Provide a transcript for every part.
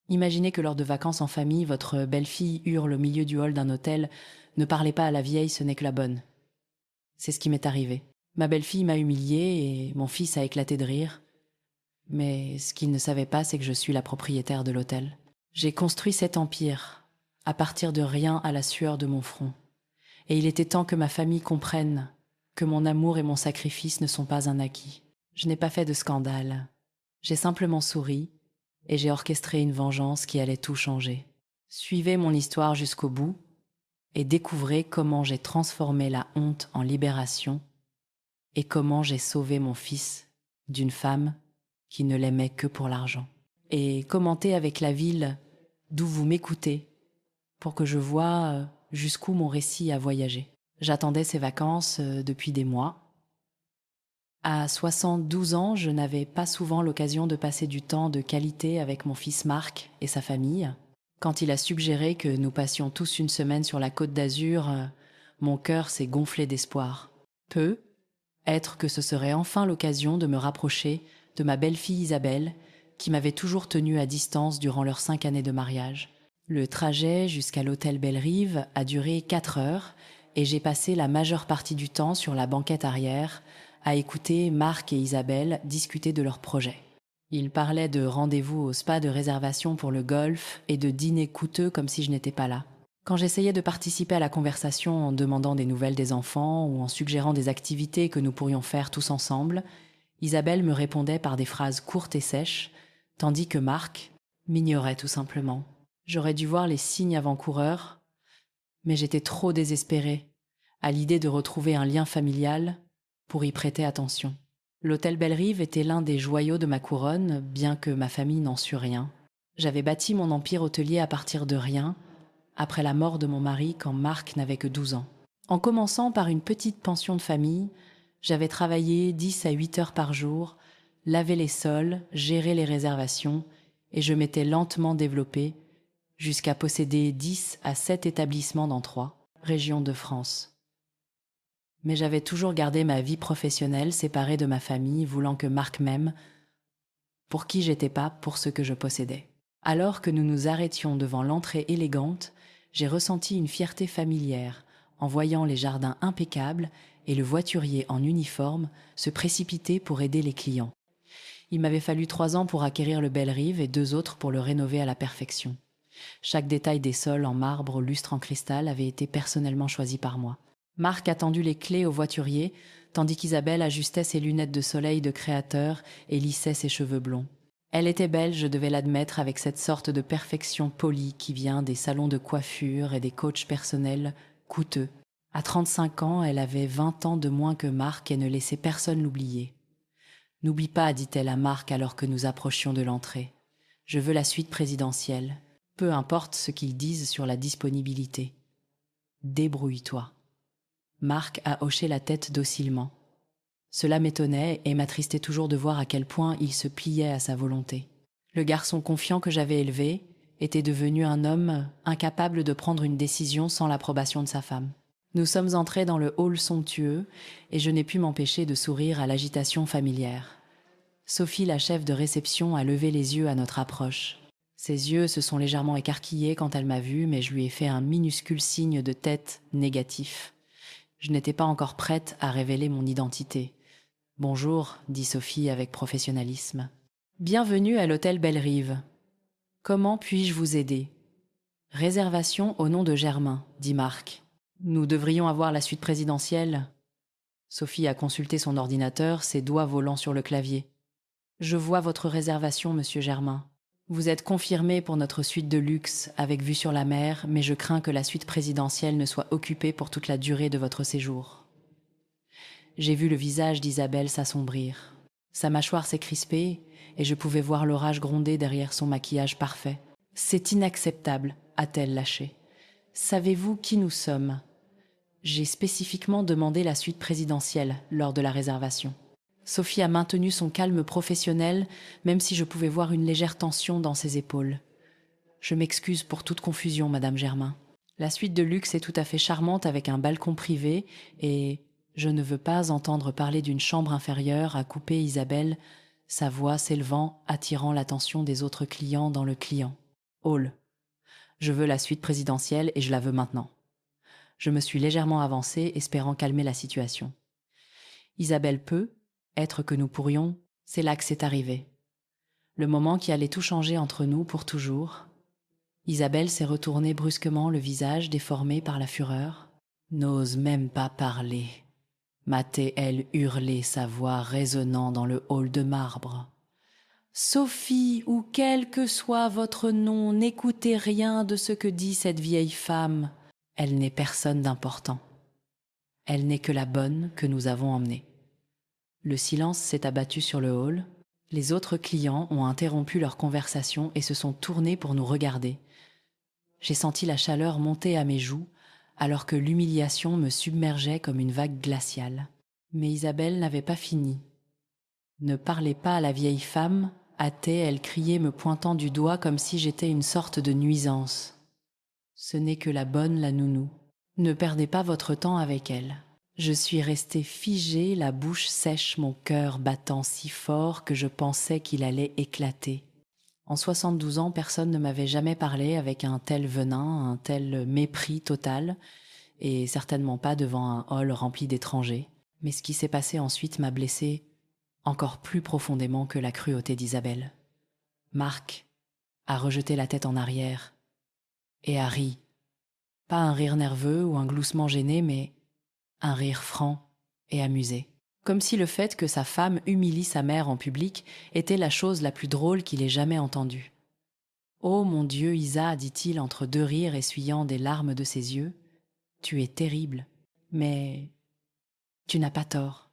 Imaginez que lors de vacances en famille, votre belle-fille hurle au milieu du hall d'un hôtel: « Ne parlez pas à la vieille, ce n'est que la bonne. » C'est ce qui m'est arrivé. Ma belle-fille m'a humiliée et mon fils a éclaté de rire. Mais ce qu'il ne savait pas, c'est que je suis la propriétaire de l'hôtel. J'ai construit cet empire, à partir de rien, à la sueur de mon front. Et il était temps que ma famille comprenne que mon amour et mon sacrifice ne sont pas un acquis. Je n'ai pas fait de scandale. J'ai simplement souri et j'ai orchestré une vengeance qui allait tout changer. Suivez mon histoire jusqu'au bout et découvrez comment j'ai transformé la honte en libération et comment j'ai sauvé mon fils d'une femme qui ne l'aimait que pour l'argent. Et commentez avec la ville d'où vous m'écoutez pour que je voie jusqu'où mon récit a voyagé. J'attendais ces vacances depuis des mois. À 72 ans, je n'avais pas souvent l'occasion de passer du temps de qualité avec mon fils Marc et sa famille. Quand il a suggéré que nous passions tous une semaine sur la Côte d'Azur, mon cœur s'est gonflé d'espoir. Être que ce serait enfin l'occasion de me rapprocher de ma belle-fille Isabelle, qui m'avait toujours tenue à distance durant leurs 5 années de mariage. Le trajet jusqu'à l'hôtel Belle-Rive a duré 4 heures et j'ai passé la majeure partie du temps sur la banquette arrière à écouter Marc et Isabelle discuter de leurs projets. Ils parlaient de rendez-vous au spa, de réservation pour le golf et de dîners coûteux comme si je n'étais pas là. Quand j'essayais de participer à la conversation en demandant des nouvelles des enfants ou en suggérant des activités que nous pourrions faire tous ensemble, Isabelle me répondait par des phrases courtes et sèches, tandis que Marc m'ignorait tout simplement. J'aurais dû voir les signes avant-coureurs, mais j'étais trop désespérée à l'idée de retrouver un lien familial pour y prêter attention. L'hôtel Belle-Rive était l'un des joyaux de ma couronne, bien que ma famille n'en sût rien. J'avais bâti mon empire hôtelier à partir de rien, après la mort de mon mari quand Marc n'avait que 12 ans. En commençant par une petite pension de famille, j'avais travaillé 10 à 8 heures par jour, lavé les sols, géré les réservations, et je m'étais lentement développée jusqu'à posséder 10 à 7 établissements dans 3 régions de France. Mais j'avais toujours gardé ma vie professionnelle séparée de ma famille, voulant que Marc m'aime, pour qui j'étais pas, pour ce que je possédais. Alors que nous nous arrêtions devant l'entrée élégante, j'ai ressenti une fierté familière en voyant les jardins impeccables et le voiturier en uniforme se précipiter pour aider les clients. Il m'avait fallu 3 ans pour acquérir le Belle-Rive et 2 autres pour le rénover à la perfection. Chaque détail des sols en marbre, lustre en cristal avait été personnellement choisi par moi. Marc a tendu les clés au voiturier, tandis qu'Isabelle ajustait ses lunettes de soleil de créateur et lissait ses cheveux blonds. Elle était belle, je devais l'admettre, avec cette sorte de perfection polie qui vient des salons de coiffure et des coachs personnels coûteux. À 35 ans, elle avait 20 ans de moins que Marc et ne laissait personne l'oublier. « N'oublie pas, dit-elle à Marc alors que nous approchions de l'entrée. Je veux la suite présidentielle. Peu importe ce qu'ils disent sur la disponibilité. Débrouille-toi. » Marc a hoché la tête docilement. Cela m'étonnait et m'attristait toujours de voir à quel point il se pliait à sa volonté. Le garçon confiant que j'avais élevé était devenu un homme incapable de prendre une décision sans l'approbation de sa femme. Nous sommes entrés dans le hall somptueux et je n'ai pu m'empêcher de sourire à l'agitation familière. Sophie, la chef de réception, a levé les yeux à notre approche. Ses yeux se sont légèrement écarquillés quand elle m'a vue, mais je lui ai fait un minuscule signe de tête négatif. Je n'étais pas encore prête à révéler mon identité. « Bonjour », dit Sophie avec professionnalisme. « Bienvenue à l'hôtel Belle-Rive. Comment puis-je vous aider ?»« Réservation au nom de Germain », dit Marc. « Nous devrions avoir la suite présidentielle. » Sophie a consulté son ordinateur, ses doigts volant sur le clavier. « Je vois votre réservation, monsieur Germain. Vous êtes confirmé pour notre suite de luxe avec vue sur la mer, mais je crains que la suite présidentielle ne soit occupée pour toute la durée de votre séjour. » J'ai vu le visage d'Isabelle s'assombrir. Sa mâchoire s'est crispée et je pouvais voir l'orage gronder derrière son maquillage parfait. « C'est inacceptable », a-t-elle lâché. « Savez-vous qui nous sommes ? J'ai spécifiquement demandé la suite présidentielle lors de la réservation. » Sophie a maintenu son calme professionnel, même si je pouvais voir une légère tension dans ses épaules. « Je m'excuse pour toute confusion, Madame Germain. La suite de luxe est tout à fait charmante avec un balcon privé et je ne veux pas entendre parler d'une chambre inférieure, » a coupé Isabelle, sa voix s'élevant, attirant l'attention des autres clients dans le client. Hall. Je veux la suite présidentielle et je la veux maintenant. Je me suis légèrement avancée, espérant calmer la situation. Isabelle peut, être que nous pourrions, c'est là que c'est arrivé. Le moment qui allait tout changer entre nous pour toujours. Isabelle s'est retournée brusquement, le visage déformé par la fureur. N'ose même pas parler. M'a-t-elle hurlé, sa voix résonnant dans le hall de marbre. Sophie, ou quel que soit votre nom, n'écoutez rien de ce que dit cette vieille femme. Elle n'est personne d'important. Elle n'est que la bonne que nous avons emmenée. Le silence s'est abattu sur le hall. Les autres clients ont interrompu leur conversation et se sont tournés pour nous regarder. J'ai senti la chaleur monter à mes joues, alors que l'humiliation me submergeait comme une vague glaciale. Mais Isabelle n'avait pas fini. « Ne parlez pas à la vieille femme », a-t-elle crié, me pointant du doigt comme si j'étais une sorte de nuisance. Ce n'est que la bonne, la nounou. Ne perdez pas votre temps avec elle. Je suis restée figée, la bouche sèche, mon cœur battant si fort que je pensais qu'il allait éclater. En 72 ans, personne ne m'avait jamais parlé avec un tel venin, un tel mépris total, et certainement pas devant un hall rempli d'étrangers. Mais ce qui s'est passé ensuite m'a blessée encore plus profondément que la cruauté d'Isabelle. Marc a rejeté la tête en arrière et a ri. Pas un rire nerveux ou un gloussement gêné, mais un rire franc et amusé. Comme si le fait que sa femme humilie sa mère en public était la chose la plus drôle qu'il ait jamais entendue. « Oh mon Dieu, Isa, dit-il entre deux rires essuyant des larmes de ses yeux, tu es terrible, mais tu n'as pas tort.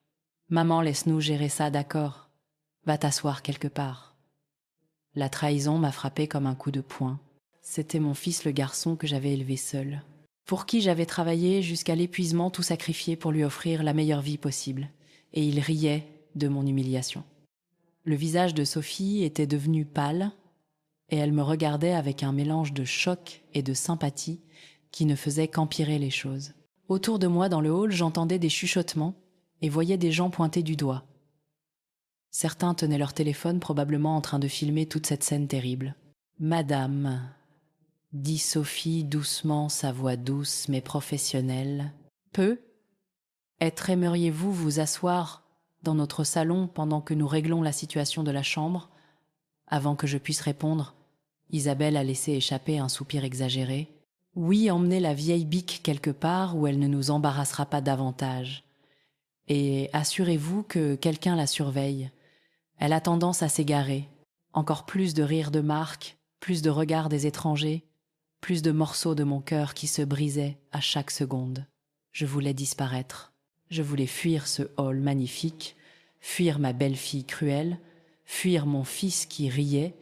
Maman, laisse-nous gérer ça, d'accord. Va t'asseoir quelque part. » La trahison m'a frappé comme un coup de poing. C'était mon fils le garçon que j'avais élevé seul, pour qui j'avais travaillé jusqu'à l'épuisement, tout sacrifié pour lui offrir la meilleure vie possible. Et il riait de mon humiliation. Le visage de Sophie était devenu pâle, et elle me regardait avec un mélange de choc et de sympathie qui ne faisait qu'empirer les choses. Autour de moi, dans le hall, j'entendais des chuchotements et voyais des gens pointer du doigt. Certains tenaient leur téléphone, probablement en train de filmer toute cette scène terrible. « Madame », dit Sophie doucement, sa voix douce mais professionnelle. « Peu ? Aimeriez-vous vous asseoir dans notre salon pendant que nous réglons la situation de la chambre ?» Avant que je puisse répondre, Isabelle a laissé échapper un soupir exagéré. « Oui, emmenez la vieille bique quelque part où elle ne nous embarrassera pas davantage. Et assurez-vous que quelqu'un la surveille. Elle a tendance à s'égarer. Encore plus de rires de Marc, plus de regards des étrangers, plus de morceaux de mon cœur qui se brisaient à chaque seconde. Je voulais disparaître. Je voulais fuir ce hall magnifique, fuir ma belle-fille cruelle, fuir mon fils qui riait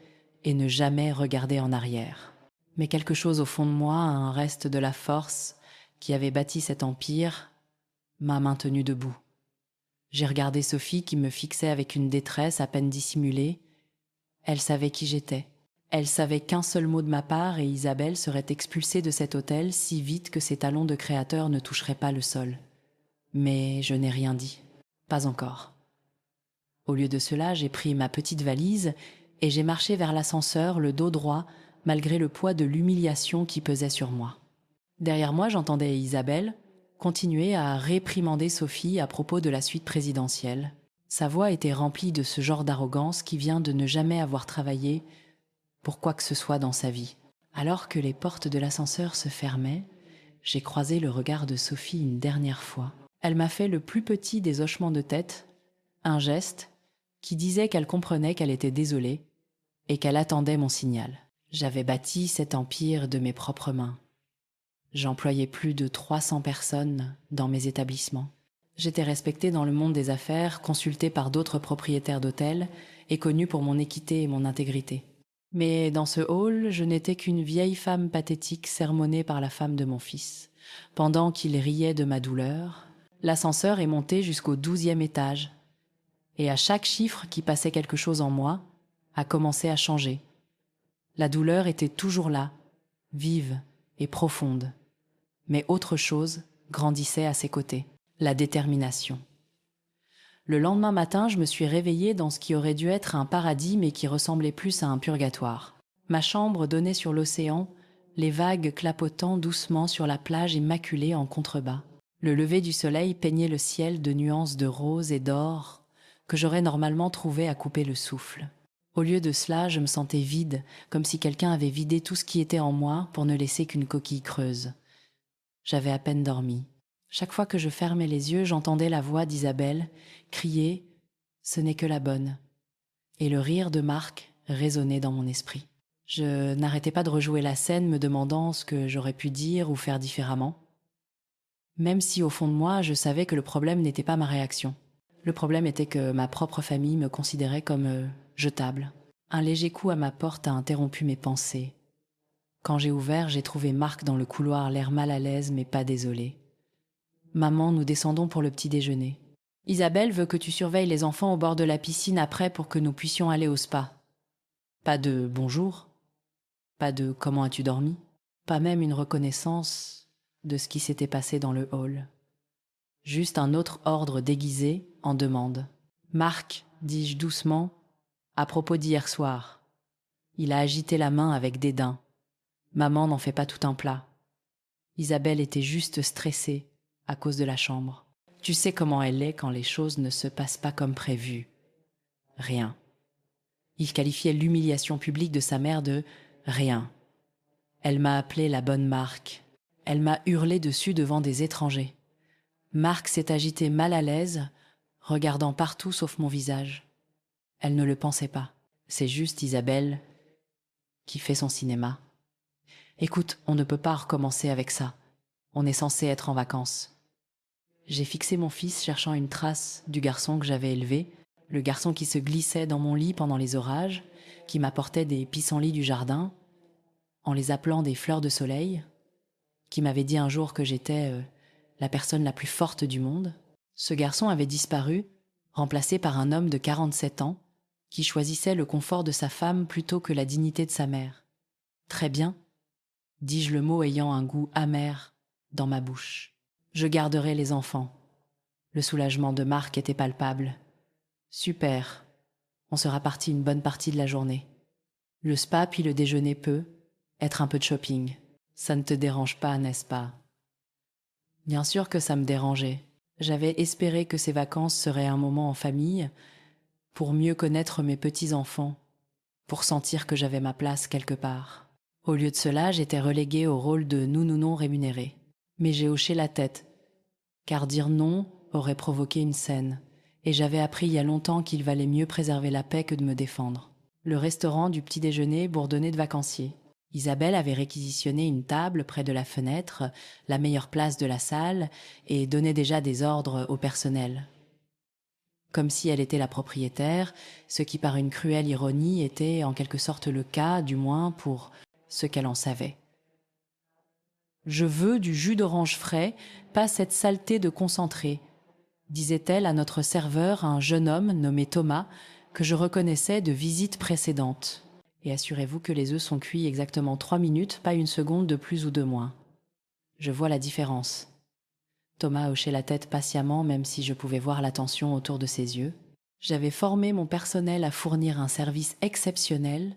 et ne jamais regarder en arrière. Mais quelque chose au fond de moi, un reste de la force qui avait bâti cet empire, m'a maintenu debout. J'ai regardé Sophie qui me fixait avec une détresse à peine dissimulée. Elle savait qui j'étais. Elle savait qu'un seul mot de ma part et Isabelle serait expulsée de cet hôtel si vite que ses talons de créateur ne toucheraient pas le sol. Mais je n'ai rien dit. Pas encore. Au lieu de cela, j'ai pris ma petite valise et j'ai marché vers l'ascenseur, le dos droit, malgré le poids de l'humiliation qui pesait sur moi. Derrière moi, j'entendais Isabelle continuer à réprimander Sophie à propos de la suite présidentielle. Sa voix était remplie de ce genre d'arrogance qui vient de ne jamais avoir travaillé pour quoi que ce soit dans sa vie. Alors que les portes de l'ascenseur se fermaient, j'ai croisé le regard de Sophie une dernière fois. Elle m'a fait le plus petit des hochements de tête, un geste qui disait qu'elle comprenait qu'elle était désolée et qu'elle attendait mon signal. J'avais bâti cet empire de mes propres mains. J'employais plus de 300 personnes dans mes établissements. J'étais respectée dans le monde des affaires, consultée par d'autres propriétaires d'hôtels et connue pour mon équité et mon intégrité. Mais dans ce hall, je n'étais qu'une vieille femme pathétique sermonnée par la femme de mon fils. Pendant qu'il riait de ma douleur, l'ascenseur est monté jusqu'au 12e étage. Et à chaque chiffre qui passait quelque chose en moi, a commencé à changer. La douleur était toujours là, vive et profonde. Mais autre chose grandissait à ses côtés, la détermination. Le lendemain matin, je me suis réveillée dans ce qui aurait dû être un paradis mais qui ressemblait plus à un purgatoire. Ma chambre donnait sur l'océan, les vagues clapotant doucement sur la plage immaculée en contrebas. Le lever du soleil peignait le ciel de nuances de rose et d'or que j'aurais normalement trouvé à couper le souffle. Au lieu de cela, je me sentais vide, comme si quelqu'un avait vidé tout ce qui était en moi pour ne laisser qu'une coquille creuse. J'avais à peine dormi. Chaque fois que je fermais les yeux, j'entendais la voix d'Isabelle crier « Ce n'est que la bonne ». Et le rire de Marc résonnait dans mon esprit. Je n'arrêtais pas de rejouer la scène, me demandant ce que j'aurais pu dire ou faire différemment. Même si au fond de moi, je savais que le problème n'était pas ma réaction. Le problème était que ma propre famille me considérait comme jetable. Un léger coup à ma porte a interrompu mes pensées. Quand j'ai ouvert, j'ai trouvé Marc dans le couloir, l'air mal à l'aise mais pas désolé. « Maman, nous descendons pour le petit déjeuner. Isabelle veut que tu surveilles les enfants au bord de la piscine après pour que nous puissions aller au spa. » Pas de « bonjour », pas de « comment as-tu dormi », pas même une reconnaissance de ce qui s'était passé dans le hall. Juste un autre ordre déguisé en demande. « Marc, dis-je doucement, à propos d'hier soir. » Il a agité la main avec dédain. « Maman n'en fait pas tout un plat. » Isabelle était juste stressée à cause de la chambre. Tu sais comment elle est quand les choses ne se passent pas comme prévu. Rien. Il qualifiait l'humiliation publique de sa mère de « rien ». Elle m'a appelé la bonne Marc. Elle m'a hurlé dessus devant des étrangers. Marc s'est agité mal à l'aise, regardant partout sauf mon visage. Elle ne le pensait pas. C'est juste Isabelle qui fait son cinéma. Écoute, on ne peut pas recommencer avec ça. On est censé être en vacances. J'ai fixé mon fils cherchant une trace du garçon que j'avais élevé, le garçon qui se glissait dans mon lit pendant les orages, qui m'apportait des pissenlits du jardin, en les appelant des fleurs de soleil, qui m'avait dit un jour que j'étais la personne la plus forte du monde. Ce garçon avait disparu, remplacé par un homme de 47 ans, qui choisissait le confort de sa femme plutôt que la dignité de sa mère. Très bien, dis-je le mot ayant un goût amer dans ma bouche. Je garderai les enfants. Le soulagement de Marc était palpable. Super, on sera parti une bonne partie de la journée. Le spa puis le déjeuner peut, être un peu de shopping. Ça ne te dérange pas, n'est-ce pas? Bien sûr que ça me dérangeait. J'avais espéré que ces vacances seraient un moment en famille, pour mieux connaître mes petits-enfants, pour sentir que j'avais ma place quelque part. Au lieu de cela, j'étais reléguée au rôle de nounou non rémunéré. Mais j'ai hoché la tête, car dire non aurait provoqué une scène, et j'avais appris il y a longtemps qu'il valait mieux préserver la paix que de me défendre. Le restaurant du petit déjeuner bourdonnait de vacanciers. Isabelle avait réquisitionné une table près de la fenêtre, la meilleure place de la salle, et donnait déjà des ordres au personnel. Comme si elle était la propriétaire, ce qui par une cruelle ironie était en quelque sorte le cas, du moins pour ce qu'elle en savait. « Je veux du jus d'orange frais, pas cette saleté de concentré », disait-elle à notre serveur, un jeune homme nommé Thomas, que je reconnaissais de visites précédentes. Et assurez-vous que les œufs sont cuits exactement 3 minutes, pas une seconde de plus ou de moins. Je vois la différence. Thomas hochait la tête patiemment, même si je pouvais voir la tension autour de ses yeux. J'avais formé mon personnel à fournir un service exceptionnel,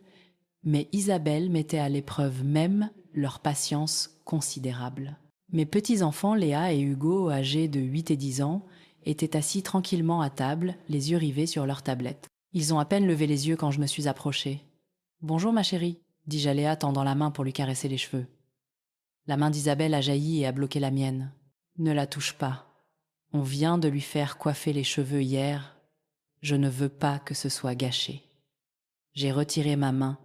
mais Isabelle mettait à l'épreuve même leur patience considérable. Mes petits-enfants, Léa et Hugo, âgés de 8 et 10 ans, étaient assis tranquillement à table, les yeux rivés sur leur tablette. Ils ont à peine levé les yeux quand je me suis approchée. « Bonjour ma chérie », dis-je à Léa tendant la main pour lui caresser les cheveux. La main d'Isabelle a jailli et a bloqué la mienne. « Ne la touche pas. On vient de lui faire coiffer les cheveux hier. Je ne veux pas que ce soit gâché. » J'ai retiré ma main,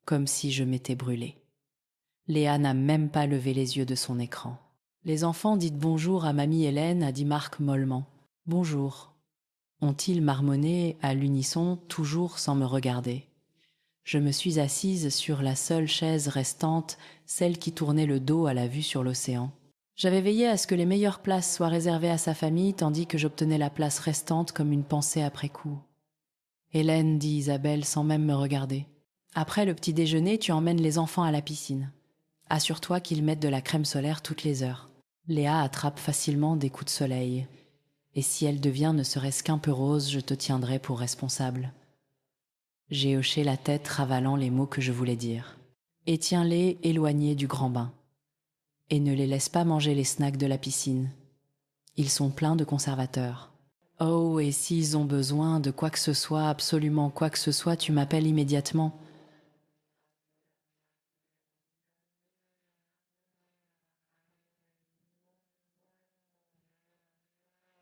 comme si je m'étais brûlée. Léa n'a même pas levé les yeux de son écran. « Les enfants, dites bonjour à mamie Hélène », a dit Marc mollement. « Bonjour », ont-ils marmonné à l'unisson, toujours sans me regarder. Je me suis assise sur la seule chaise restante, celle qui tournait le dos à la vue sur l'océan. J'avais veillé à ce que les meilleures places soient réservées à sa famille, tandis que j'obtenais la place restante comme une pensée après coup. « Hélène, dit Isabelle sans même me regarder. Après le petit déjeuner, tu emmènes les enfants à la piscine. Assure-toi qu'ils mettent de la crème solaire toutes les heures. Léa attrape facilement des coups de soleil. Et si elle devient ne serait-ce qu'un peu rose, je te tiendrai pour responsable. » J'ai hoché la tête, ravalant les mots que je voulais dire. Et tiens-les éloignés du grand bain. Et ne les laisse pas manger les snacks de la piscine. Ils sont pleins de conservateurs. Oh, et s'ils ont besoin de quoi que ce soit, absolument quoi que ce soit, tu m'appelles immédiatement.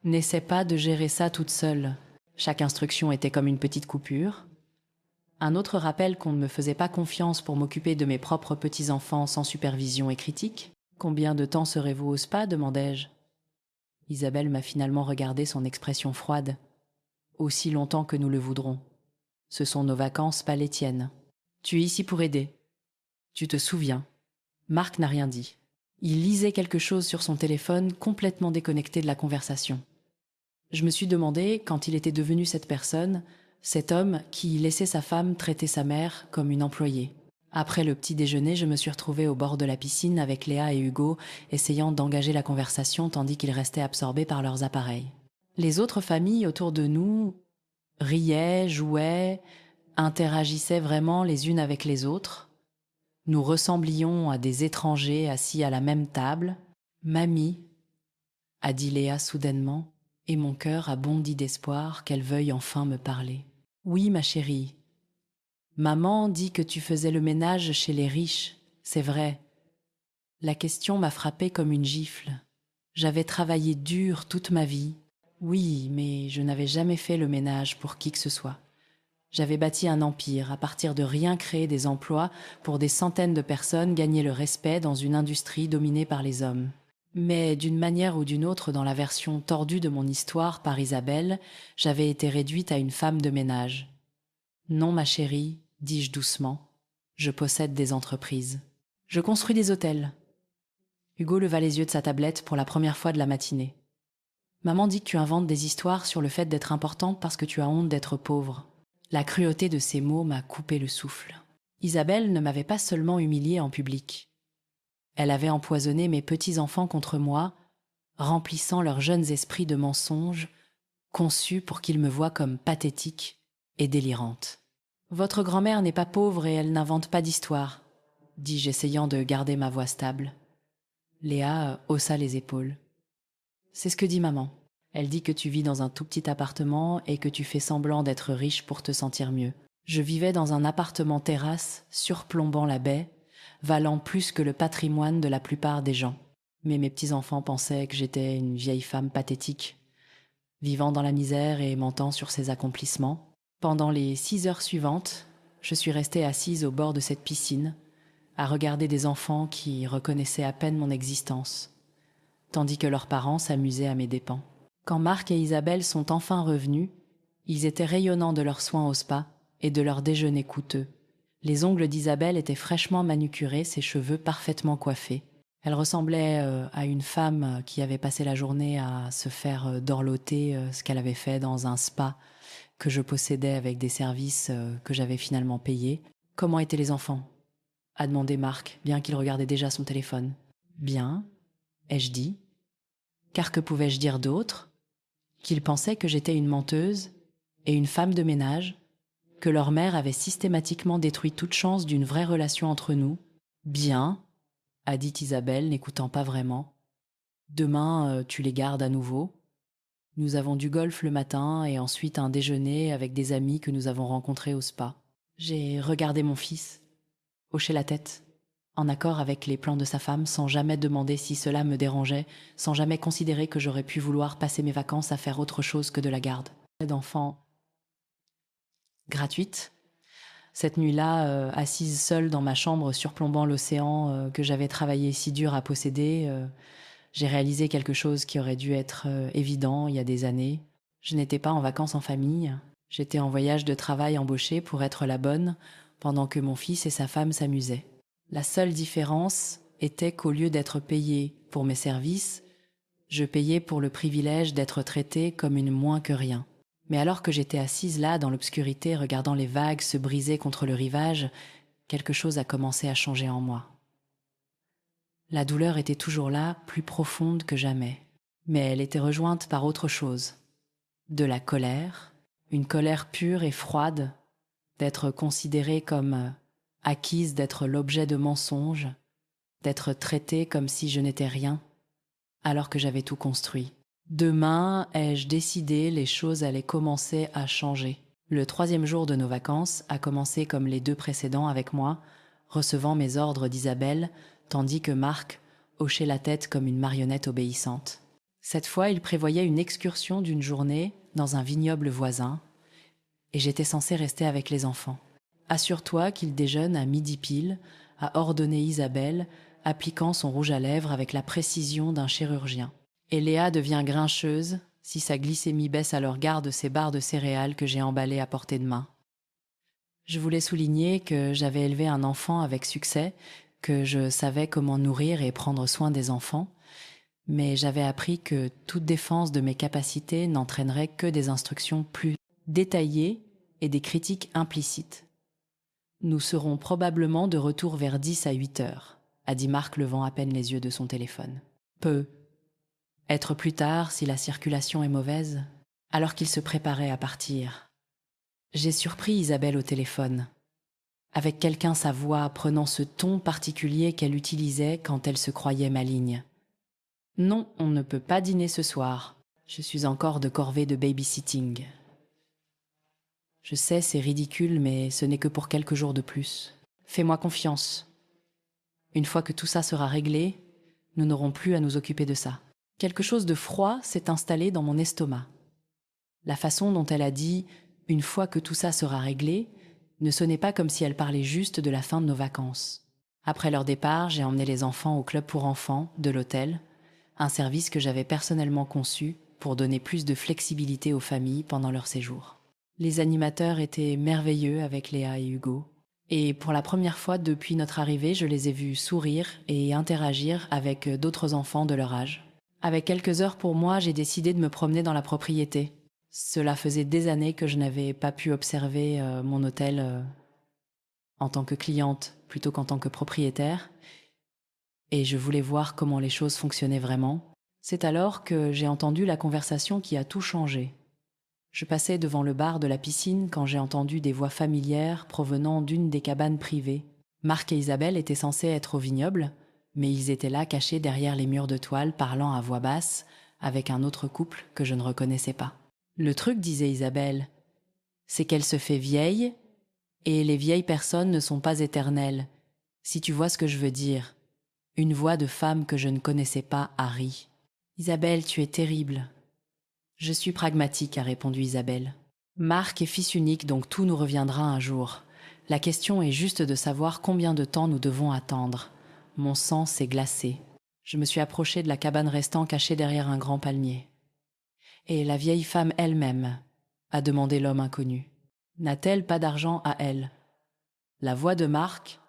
N'essaie pas de gérer ça toute seule. Chaque instruction était comme une petite coupure. Un autre rappel qu'on ne me faisait pas confiance pour m'occuper de mes propres petits-enfants sans supervision et critique. Combien de temps serez-vous au spa, demandai-je. Isabelle m'a finalement regardé, son expression froide. Aussi longtemps que nous le voudrons. Ce sont nos vacances, pas les tiennes. Tu es ici pour aider. Tu te souviens. Marc n'a rien dit. Il lisait quelque chose sur son téléphone, complètement déconnecté de la conversation. Je me suis demandé, quand il était devenu cette personne, cet homme qui laissait sa femme traiter sa mère comme une employée. Après le petit déjeuner, je me suis retrouvée au bord de la piscine avec Léa et Hugo, essayant d'engager la conversation tandis qu'ils restaient absorbés par leurs appareils. Les autres familles autour de nous riaient, jouaient, interagissaient vraiment les unes avec les autres. Nous ressemblions à des étrangers assis à la même table. « Mamie », a dit Léa soudainement, et mon cœur a bondi d'espoir qu'elle veuille enfin me parler. « Oui, ma chérie. Maman dit que tu faisais le ménage chez les riches, c'est vrai. » La question m'a frappée comme une gifle. J'avais travaillé dur toute ma vie. Oui, mais je n'avais jamais fait le ménage pour qui que ce soit. J'avais bâti un empire, à partir de rien créer des emplois pour des centaines de personnes, gagner le respect dans une industrie dominée par les hommes. Mais d'une manière ou d'une autre, dans la version tordue de mon histoire par Isabelle, j'avais été réduite à une femme de ménage. Non, ma chérie, dis-je doucement, je possède des entreprises. Je construis des hôtels. Hugo leva les yeux de sa tablette pour la première fois de la matinée. Maman dit que tu inventes des histoires sur le fait d'être importante parce que tu as honte d'être pauvre. La cruauté de ces mots m'a coupé le souffle. Isabelle ne m'avait pas seulement humiliée en public. Elle avait empoisonné mes petits-enfants contre moi, remplissant leurs jeunes esprits de mensonges, conçus pour qu'ils me voient comme pathétique et délirante. « Votre grand-mère n'est pas pauvre et elle n'invente pas d'histoire, » dis-je, essayant de garder ma voix stable. Léa haussa les épaules. « C'est ce que dit maman. Elle dit que tu vis dans un tout petit appartement et que tu fais semblant d'être riche pour te sentir mieux. Je vivais dans un appartement terrasse surplombant la baie, valant plus que le patrimoine de la plupart des gens. Mais mes petits-enfants pensaient que j'étais une vieille femme pathétique, vivant dans la misère et mentant sur ses accomplissements. Pendant les 6 heures suivantes, je suis restée assise au bord de cette piscine, à regarder des enfants qui reconnaissaient à peine mon existence, tandis que leurs parents s'amusaient à mes dépens. Quand Marc et Isabelle sont enfin revenus, ils étaient rayonnants de leurs soins au spa et de leur déjeuner coûteux. Les ongles d'Isabelle étaient fraîchement manucurés, ses cheveux parfaitement coiffés. Elle ressemblait à une femme qui avait passé la journée à se faire dorloter ce qu'elle avait fait dans un spa que je possédais avec des services que j'avais finalement payés. « Comment étaient les enfants ?» a demandé Marc, bien qu'il regardait déjà son téléphone. « Bien, ai-je dit. Car que pouvais-je dire d'autre ? Qu'ils pensaient que j'étais une menteuse et une femme de ménage, que leur mère avait systématiquement détruit toute chance d'une vraie relation entre nous. Bien, a dit Isabelle, n'écoutant pas vraiment. Demain, tu les gardes à nouveau. Nous avons du golf le matin et ensuite un déjeuner avec des amis que nous avons rencontrés au spa. J'ai regardé mon fils, hoché la tête, en accord avec les plans de sa femme, sans jamais demander si cela me dérangeait, sans jamais considérer que j'aurais pu vouloir passer mes vacances à faire autre chose que de la garde. D'enfants gratuite. Cette nuit-là, assise seule dans ma chambre surplombant l'océan que j'avais travaillé si dur à posséder, j'ai réalisé quelque chose qui aurait dû être évident il y a des années. Je n'étais pas en vacances en famille, j'étais en voyage de travail embauché pour être la bonne, pendant que mon fils et sa femme s'amusaient. La seule différence était qu'au lieu d'être payée pour mes services, je payais pour le privilège d'être traitée comme une moins que rien. Mais alors que j'étais assise là, dans l'obscurité, regardant les vagues se briser contre le rivage, quelque chose a commencé à changer en moi. La douleur était toujours là, plus profonde que jamais. Mais elle était rejointe par autre chose. De la colère, une colère pure et froide, d'être considérée comme acquise, d'être l'objet de mensonges, d'être traitée comme si je n'étais rien, alors que j'avais tout construit. Demain, ai-je décidé, les choses allaient commencer à changer. Le 3e jour de nos vacances a commencé comme les 2 précédents avec moi, recevant mes ordres d'Isabelle, tandis que Marc hochait la tête comme une marionnette obéissante. Cette fois, il prévoyait une excursion d'une journée dans un vignoble voisin, et j'étais censée rester avec les enfants. Assure-toi qu'il déjeune à midi pile, a ordonné Isabelle, appliquant son rouge à lèvres avec la précision d'un chirurgien. Et Léa devient grincheuse si sa glycémie baisse à leur garde ces barres de céréales que j'ai emballées à portée de main. Je voulais souligner que j'avais élevé un enfant avec succès, que je savais comment nourrir et prendre soin des enfants, mais j'avais appris que toute défense de mes capacités n'entraînerait que des instructions plus détaillées et des critiques implicites. Nous serons probablement de retour vers 10 à 8 heures, a dit Marc levant à peine les yeux de son téléphone. Peu. Être plus tard si la circulation est mauvaise, alors qu'il se préparait à partir. J'ai surpris Isabelle au téléphone, avec quelqu'un sa voix prenant ce ton particulier qu'elle utilisait quand elle se croyait maligne. Non, on ne peut pas dîner ce soir. Je suis encore de corvée de babysitting. Je sais, c'est ridicule, mais ce n'est que pour quelques jours de plus. Fais-moi confiance. Une fois que tout ça sera réglé, nous n'aurons plus à nous occuper de ça. Quelque chose de froid s'est installé dans mon estomac. La façon dont elle a dit « une fois que tout ça sera réglé » ne sonnait pas comme si elle parlait juste de la fin de nos vacances. Après leur départ, j'ai emmené les enfants au club pour enfants de l'hôtel, un service que j'avais personnellement conçu pour donner plus de flexibilité aux familles pendant leur séjour. Les animateurs étaient merveilleux avec Léa et Hugo. Et pour la première fois depuis notre arrivée, je les ai vus sourire et interagir avec d'autres enfants de leur âge. Avec quelques heures pour moi, j'ai décidé de me promener dans la propriété. Cela faisait des années que je n'avais pas pu observer mon hôtel en tant que cliente plutôt qu'en tant que propriétaire. Et je voulais voir comment les choses fonctionnaient vraiment. C'est alors que j'ai entendu la conversation qui a tout changé. Je passais devant le bar de la piscine quand j'ai entendu des voix familières provenant d'une des cabanes privées. Marc et Isabelle étaient censés être au vignoble, mais ils étaient là cachés derrière les murs de toile parlant à voix basse avec un autre couple que je ne reconnaissais pas. Le truc, disait Isabelle, c'est qu'elle se fait vieille et les vieilles personnes ne sont pas éternelles, si tu vois ce que je veux dire. Une voix de femme que je ne connaissais pas a ri. Isabelle, tu es terrible. Je suis pragmatique, a répondu Isabelle. Marc est fils unique, donc tout nous reviendra un jour. La question est juste de savoir combien de temps nous devons attendre. Mon sang s'est glacé. Je me suis approchée de la cabane restant cachée derrière un grand palmier. Et la vieille femme elle-même, a demandé l'homme inconnu. N'a-t-elle pas d'argent à elle? La voix de Marc,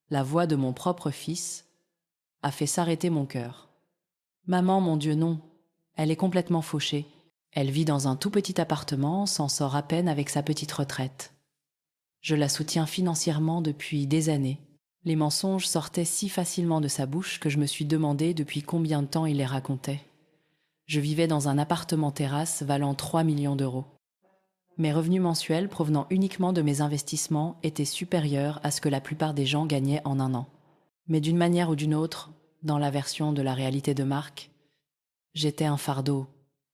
la voix de mon propre fils, a fait s'arrêter mon cœur. Maman, mon Dieu, non. Elle est complètement fauchée. Elle vit dans un tout petit appartement, s'en sort à peine avec sa petite retraite. Je la soutiens financièrement depuis des années. Les mensonges sortaient si facilement de sa bouche que je me suis demandé depuis combien de temps il les racontait. Je vivais dans un appartement terrasse valant 3 millions d'euros. Mes revenus mensuels provenant uniquement de mes investissements étaient supérieurs à ce que la plupart des gens gagnaient en un an. Mais d'une manière ou d'une autre, dans la version de la réalité de Marc, j'étais un fardeau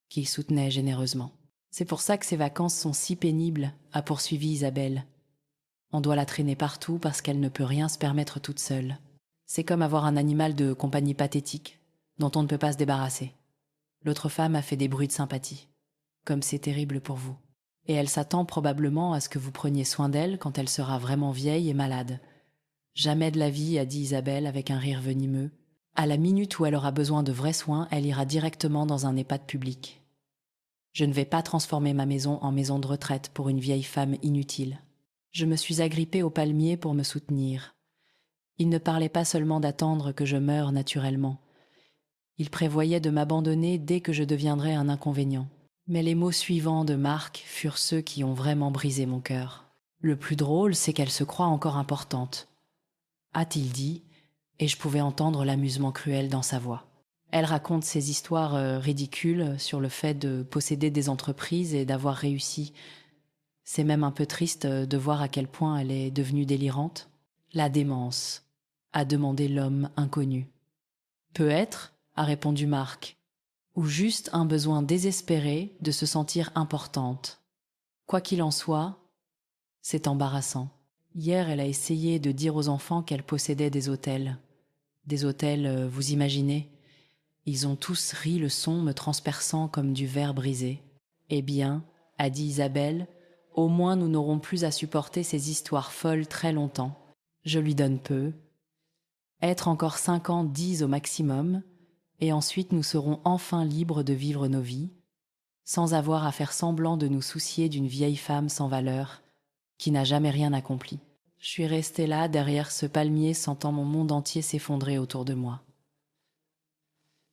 qu'il soutenait généreusement. C'est pour ça que ces vacances sont si pénibles, a poursuivi Isabelle. On doit la traîner partout parce qu'elle ne peut rien se permettre toute seule. C'est comme avoir un animal de compagnie pathétique, dont on ne peut pas se débarrasser. L'autre femme a fait des bruits de sympathie. Comme c'est terrible pour vous. Et elle s'attend probablement à ce que vous preniez soin d'elle quand elle sera vraiment vieille et malade. Jamais de la vie, a dit Isabelle avec un rire venimeux. À la minute où elle aura besoin de vrais soins, elle ira directement dans un EHPAD public. Je ne vais pas transformer ma maison en maison de retraite pour une vieille femme inutile. Je me suis agrippée au palmier pour me soutenir. Il ne parlait pas seulement d'attendre que je meure naturellement. Il prévoyait de m'abandonner dès que je deviendrais un inconvénient. Mais les mots suivants de Marc furent ceux qui ont vraiment brisé mon cœur. Le plus drôle, c'est qu'elle se croit encore importante, a-t-il dit, et je pouvais entendre l'amusement cruel dans sa voix. Elle raconte ses histoires ridicules sur le fait de posséder des entreprises et d'avoir réussi. C'est même un peu triste de voir à quel point elle est devenue délirante. La démence, a demandé l'homme inconnu. Peut être, a répondu Marc, ou juste un besoin désespéré de se sentir importante. Quoi qu'il en soit, c'est embarrassant. Hier, elle a essayé de dire aux enfants qu'elle possédait des hôtels. Des hôtels, vous imaginez? Ils ont tous ri le son me transperçant comme du verre brisé. Eh bien, a dit Isabelle, au moins nous n'aurons plus à supporter ces histoires folles très longtemps. Je lui donne peu. Être encore 5 ans, 10 au maximum, et ensuite nous serons enfin libres de vivre nos vies, sans avoir à faire semblant de nous soucier d'une vieille femme sans valeur, qui n'a jamais rien accompli. Je suis restée là, derrière ce palmier, sentant mon monde entier s'effondrer autour de moi.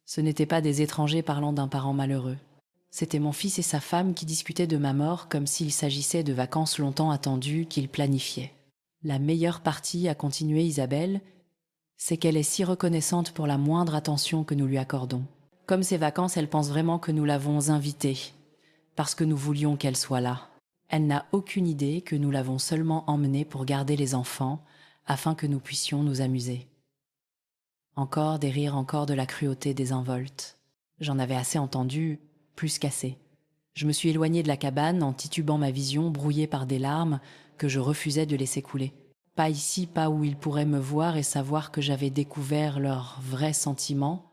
Ce n'étaient pas des étrangers parlant d'un parent malheureux. C'était mon fils et sa femme qui discutaient de ma mort comme s'il s'agissait de vacances longtemps attendues qu'ils planifiaient. La meilleure partie, a continué Isabelle, c'est qu'elle est si reconnaissante pour la moindre attention que nous lui accordons. Comme ces vacances, elle pense vraiment que nous l'avons invitée, parce que nous voulions qu'elle soit là. Elle n'a aucune idée que nous l'avons seulement emmenée pour garder les enfants, afin que nous puissions nous amuser. Encore des rires, encore de la cruauté désinvolte. J'en avais assez entendu, plus qu'assez. Je me suis éloignée de la cabane en titubant ma vision brouillée par des larmes que je refusais de laisser couler. Pas ici, pas où ils pourraient me voir et savoir que j'avais découvert leurs vrais sentiments.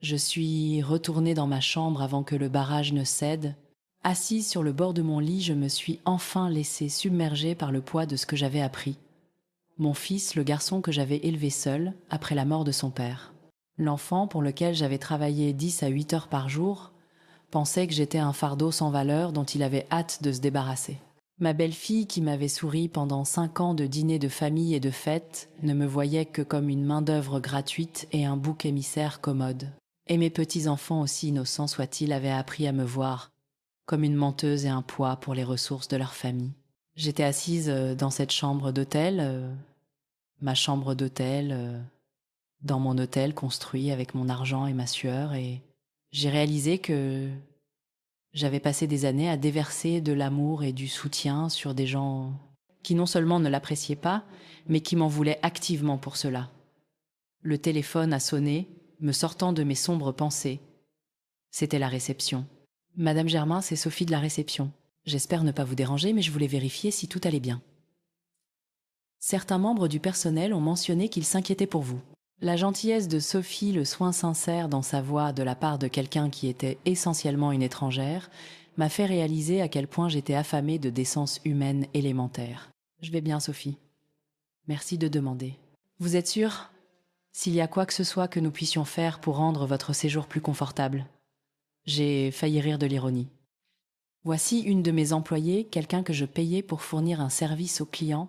Je suis retournée dans ma chambre avant que le barrage ne cède. Assise sur le bord de mon lit, je me suis enfin laissée submerger par le poids de ce que j'avais appris. Mon fils, le garçon que j'avais élevé seul, après la mort de son père. L'enfant pour lequel j'avais travaillé 10 à 8 heures par jour, pensait que j'étais un fardeau sans valeur dont il avait hâte de se débarrasser. Ma belle-fille, qui m'avait souri pendant 5 ans de dîners de famille et de fêtes, ne me voyait que comme une main-d'œuvre gratuite et un bouc émissaire commode. Et mes petits-enfants, aussi innocents soient-ils, avaient appris à me voir comme une menteuse et un poids pour les ressources de leur famille. J'étais assise dans cette chambre d'hôtel, ma chambre d'hôtel, dans mon hôtel construit avec mon argent et ma sueur, et j'ai réalisé que j'avais passé des années à déverser de l'amour et du soutien sur des gens qui non seulement ne l'appréciaient pas, mais qui m'en voulaient activement pour cela. Le téléphone a sonné, me sortant de mes sombres pensées. C'était la réception. « Madame Germain, c'est Sophie de la réception. J'espère ne pas vous déranger, mais je voulais vérifier si tout allait bien. » Certains membres du personnel ont mentionné qu'ils s'inquiétaient pour vous. La gentillesse de Sophie, le soin sincère dans sa voix de la part de quelqu'un qui était essentiellement une étrangère, m'a fait réaliser à quel point j'étais affamée de décence humaine élémentaire. « Je vais bien, Sophie. Merci de demander. Vous êtes sûre ? S'il y a quoi que ce soit que nous puissions faire pour rendre votre séjour plus confortable. » J'ai failli rire de l'ironie. Voici une de mes employées, quelqu'un que je payais pour fournir un service aux clients,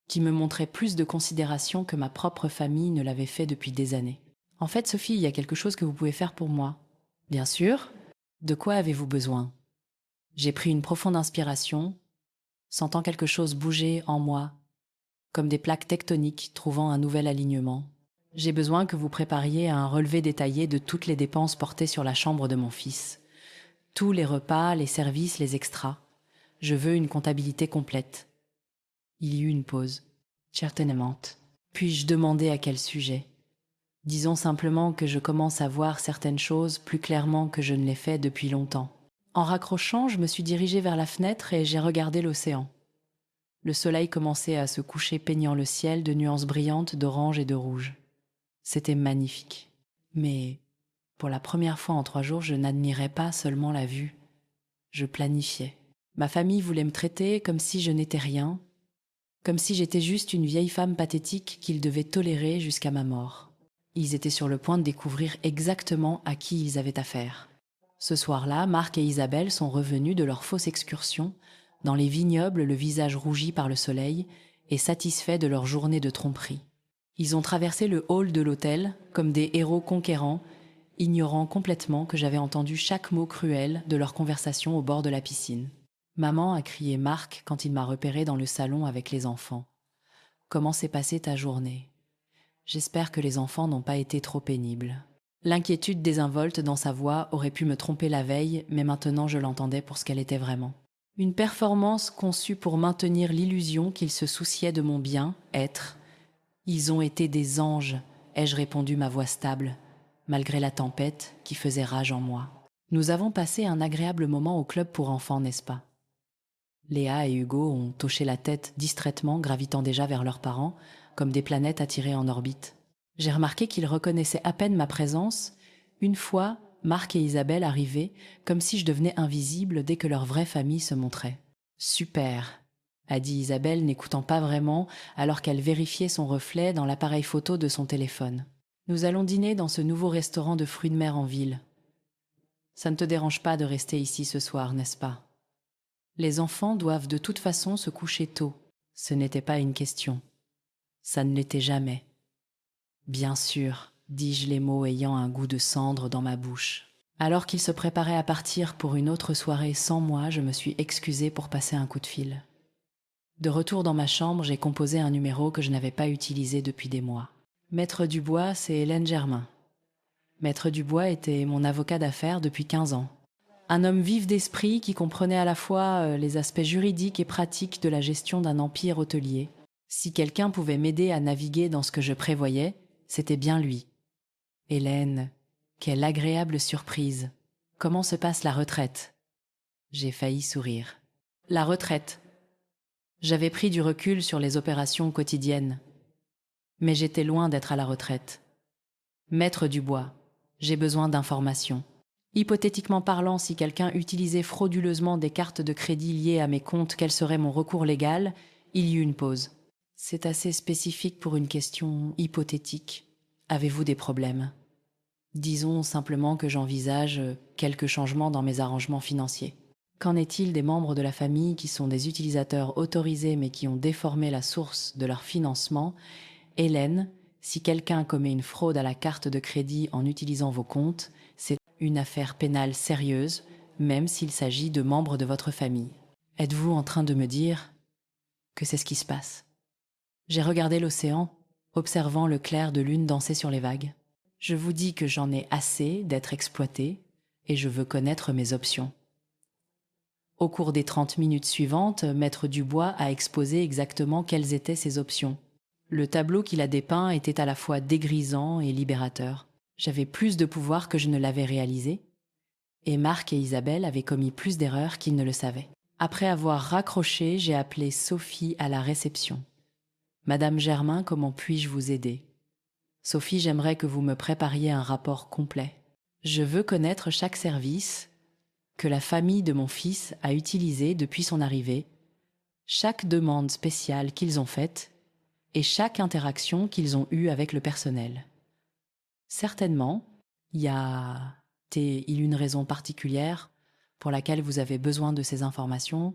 qui me montrait plus de considération que ma propre famille ne l'avait fait depuis des années. « En fait, Sophie, il y a quelque chose que vous pouvez faire pour moi. »« Bien sûr. De quoi avez-vous besoin ?» J'ai pris une profonde inspiration, sentant quelque chose bouger en moi, comme des plaques tectoniques trouvant un nouvel alignement. « J'ai besoin que vous prépariez un relevé détaillé de toutes les dépenses portées sur la chambre de mon fils. Tous les repas, les services, les extras. Je veux une comptabilité complète. » Il y eut une pause. « Certainement. Puis-je demander à quel sujet ? Disons simplement que je commence à voir certaines choses plus clairement que je ne l'ai fait depuis longtemps. » En raccrochant, je me suis dirigée vers la fenêtre et j'ai regardé l'océan. Le soleil commençait à se coucher peignant le ciel de nuances brillantes d'orange et de rouge. C'était magnifique. Mais pour la première fois en 3 jours, je n'admirais pas seulement la vue. Je planifiais. Ma famille voulait me traiter comme si je n'étais rien, comme si j'étais juste une vieille femme pathétique qu'ils devaient tolérer jusqu'à ma mort. Ils étaient sur le point de découvrir exactement à qui ils avaient affaire. Ce soir-là, Marc et Isabelle sont revenus de leur fausse excursion, dans les vignobles, le visage rougi par le soleil, et satisfaits de leur journée de tromperie. Ils ont traversé le hall de l'hôtel comme des héros conquérants, ignorant complètement que j'avais entendu chaque mot cruel de leur conversation au bord de la piscine. Maman, a crié Marc quand il m'a repéré dans le salon avec les enfants. « Comment s'est passée ta journée ? J'espère que les enfants n'ont pas été trop pénibles. » L'inquiétude désinvolte dans sa voix aurait pu me tromper la veille, mais maintenant je l'entendais pour ce qu'elle était vraiment. Une performance conçue pour maintenir l'illusion qu'ils se souciaient de mon bien-être. Ils ont été des anges, ai-je répondu ma voix stable, malgré la tempête qui faisait rage en moi. Nous avons passé un agréable moment au club pour enfants, n'est-ce pas? Léa et Hugo ont hoché la tête distraitement, gravitant déjà vers leurs parents, comme des planètes attirées en orbite. J'ai remarqué qu'ils reconnaissaient à peine ma présence, une fois Marc et Isabelle arrivés, comme si je devenais invisible dès que leur vraie famille se montrait. « Super !» a dit Isabelle, n'écoutant pas vraiment, alors qu'elle vérifiait son reflet dans l'appareil photo de son téléphone. « Nous allons dîner dans ce nouveau restaurant de fruits de mer en ville. Ça ne te dérange pas de rester ici ce soir, n'est-ce pas? Les enfants doivent de toute façon se coucher tôt. Ce n'était pas une question. Ça ne l'était jamais. Bien sûr, dis-je les mots ayant un goût de cendre dans ma bouche. Alors qu'ils se préparaient à partir pour une autre soirée sans moi, je me suis excusée pour passer un coup de fil. De retour dans ma chambre, j'ai composé un numéro que je n'avais pas utilisé depuis des mois. Maître Dubois, c'est Hélène Germain. Maître Dubois était mon avocat d'affaires depuis 15 ans. Un homme vif d'esprit qui comprenait à la fois les aspects juridiques et pratiques de la gestion d'un empire hôtelier. Si quelqu'un pouvait m'aider à naviguer dans ce que je prévoyais, c'était bien lui. Hélène, quelle agréable surprise. Comment se passe la retraite? J'ai failli sourire. La retraite. J'avais pris du recul sur les opérations quotidiennes. Mais j'étais loin d'être à la retraite. Maître Dubois, j'ai besoin d'informations. Hypothétiquement parlant, si quelqu'un utilisait frauduleusement des cartes de crédit liées à mes comptes, quel serait mon recours légal? Il y eut une pause. C'est assez spécifique pour une question hypothétique. Avez-vous des problèmes? Disons simplement que j'envisage quelques changements dans mes arrangements financiers. Qu'en est-il des membres de la famille qui sont des utilisateurs autorisés mais qui ont déformé la source de leur financement? Hélène, si quelqu'un commet une fraude à la carte de crédit en utilisant vos comptes, c'est une affaire pénale sérieuse, même s'il s'agit de membres de votre famille. Êtes-vous en train de me dire que c'est ce qui se passe? J'ai regardé l'océan, observant le clair de lune danser sur les vagues. Je vous dis que j'en ai assez d'être exploitée et je veux connaître mes options. Au cours des 30 minutes suivantes, Maître Dubois a exposé exactement quelles étaient ses options. Le tableau qu'il a dépeint était à la fois dégrisant et libérateur. J'avais plus de pouvoir que je ne l'avais réalisé, et Marc et Isabelle avaient commis plus d'erreurs qu'ils ne le savaient. Après avoir raccroché, j'ai appelé Sophie à la réception. « Madame Germain, comment puis-je vous aider ? Sophie, j'aimerais que vous me prépariez un rapport complet. Je veux connaître chaque service que la famille de mon fils a utilisé depuis son arrivée, chaque demande spéciale qu'ils ont faite et chaque interaction qu'ils ont eue avec le personnel. Certainement, il y a une raison particulière pour laquelle vous avez besoin de ces informations.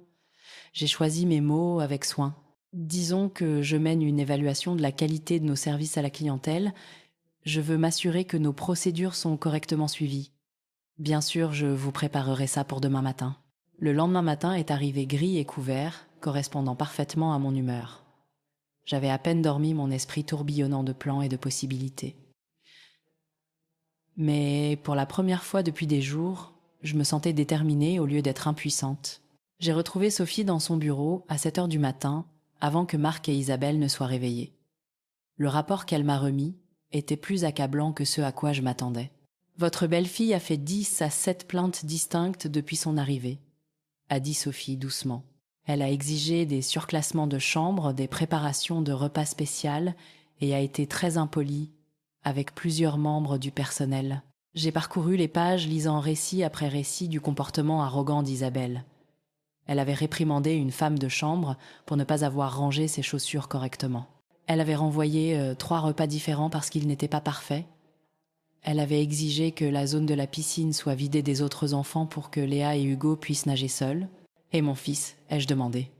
J'ai choisi mes mots avec soin. Disons que je mène une évaluation de la qualité de nos services à la clientèle. Je veux m'assurer que nos procédures sont correctement suivies. Bien sûr, je vous préparerai ça pour demain matin. Le lendemain matin est arrivé gris et couvert, correspondant parfaitement à mon humeur. J'avais à peine dormi, mon esprit tourbillonnant de plans et de possibilités. Mais pour la première fois depuis des jours, je me sentais déterminée au lieu d'être impuissante. J'ai retrouvé Sophie dans son bureau à 7 heures du matin, avant que Marc et Isabelle ne soient réveillés. Le rapport qu'elle m'a remis était plus accablant que ce à quoi je m'attendais. Votre belle-fille a fait 10 à 7 plaintes distinctes depuis son arrivée, a dit Sophie doucement. Elle a exigé des surclassements de chambre, des préparations de repas spéciales et a été très impolie avec plusieurs membres du personnel. J'ai parcouru les pages lisant récit après récit du comportement arrogant d'Isabelle. Elle avait réprimandé une femme de chambre pour ne pas avoir rangé ses chaussures correctement. Elle avait renvoyé 3 repas différents parce qu'ils n'étaient pas parfaits. Elle avait exigé que la zone de la piscine soit vidée des autres enfants pour que Léa et Hugo puissent nager seuls. Et mon fils, ai-je demandé.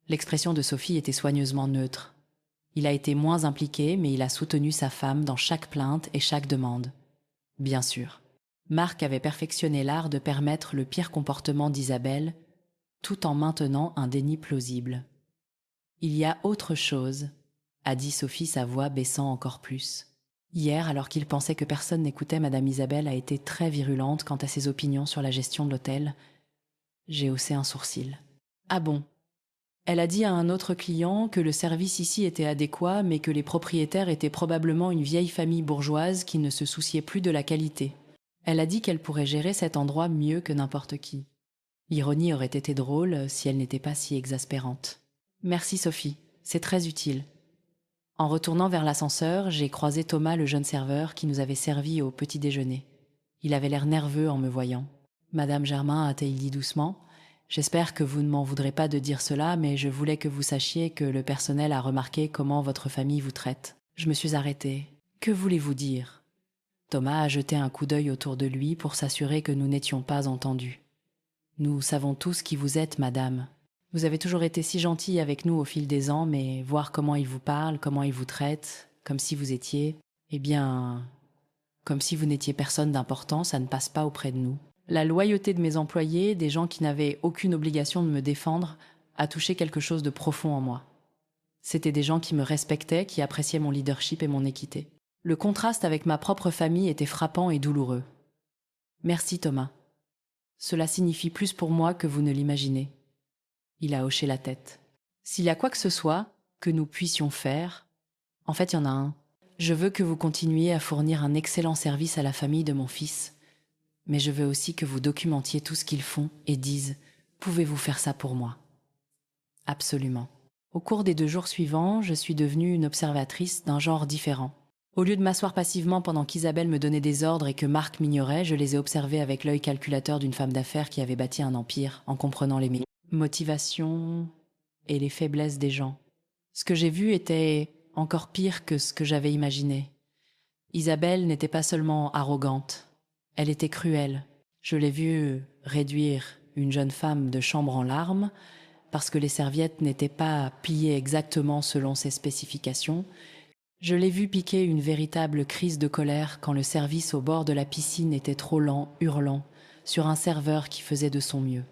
L'expression de Sophie était soigneusement neutre. Il a été moins impliqué, mais il a soutenu sa femme dans chaque plainte et chaque demande. Bien sûr. Marc avait perfectionné l'art de permettre le pire comportement d'Isabelle, tout en maintenant un déni plausible. Il y a autre chose, a dit Sophie, sa voix baissant encore plus. Hier, alors qu'il pensait que personne n'écoutait, Madame Isabelle a été très virulente quant à ses opinions sur la gestion de l'hôtel. J'ai haussé un sourcil. Ah bon? Elle a dit à un autre client que le service ici était adéquat, mais que les propriétaires étaient probablement une vieille famille bourgeoise qui ne se souciait plus de la qualité. Elle a dit qu'elle pourrait gérer cet endroit mieux que n'importe qui. L'ironie aurait été drôle si elle n'était pas si exaspérante. Merci Sophie, c'est très utile. En retournant vers l'ascenseur, j'ai croisé Thomas, le jeune serveur, qui nous avait servi au petit déjeuner. Il avait l'air nerveux en me voyant. Madame Germain, a-t-il dit doucement, j'espère que vous ne m'en voudrez pas de dire cela, mais je voulais que vous sachiez que le personnel a remarqué comment votre famille vous traite. Je me suis arrêtée. Que voulez-vous dire? Thomas a jeté un coup d'œil autour de lui pour s'assurer que nous n'étions pas entendus. Nous savons tous qui vous êtes, madame. Vous avez toujours été si gentille avec nous au fil des ans, mais voir comment il vous parle, comment il vous traite, comme si vous étiez, eh bien, comme si vous n'étiez personne d'important, ça ne passe pas auprès de nous. La loyauté de mes employés, des gens qui n'avaient aucune obligation de me défendre, a touché quelque chose de profond en moi. C'étaient des gens qui me respectaient, qui appréciaient mon leadership et mon équité. Le contraste avec ma propre famille était frappant et douloureux. Merci Thomas. Cela signifie plus pour moi que vous ne l'imaginez. Il a hoché la tête. S'il y a quoi que ce soit que nous puissions faire, en fait il y en a un. Je veux que vous continuiez à fournir un excellent service à la famille de mon fils. Mais je veux aussi que vous documentiez tout ce qu'ils font et disent « Pouvez-vous faire ça pour moi ?» Absolument. Au cours des 2 jours suivants, je suis devenue une observatrice d'un genre différent. Au lieu de m'asseoir passivement pendant qu'Isabelle me donnait des ordres et que Marc m'ignorait, je les ai observés avec l'œil calculateur d'une femme d'affaires qui avait bâti un empire en comprenant les motivations et les faiblesses des gens. Ce que j'ai vu était encore pire que ce que j'avais imaginé. Isabelle n'était pas seulement arrogante, elle était cruelle. Je l'ai vue réduire une jeune femme de chambre en larmes parce que les serviettes n'étaient pas pliées exactement selon ses spécifications. Je l'ai vue piquer une véritable crise de colère quand le service au bord de la piscine était trop lent, hurlant, sur un serveur qui faisait de son mieux.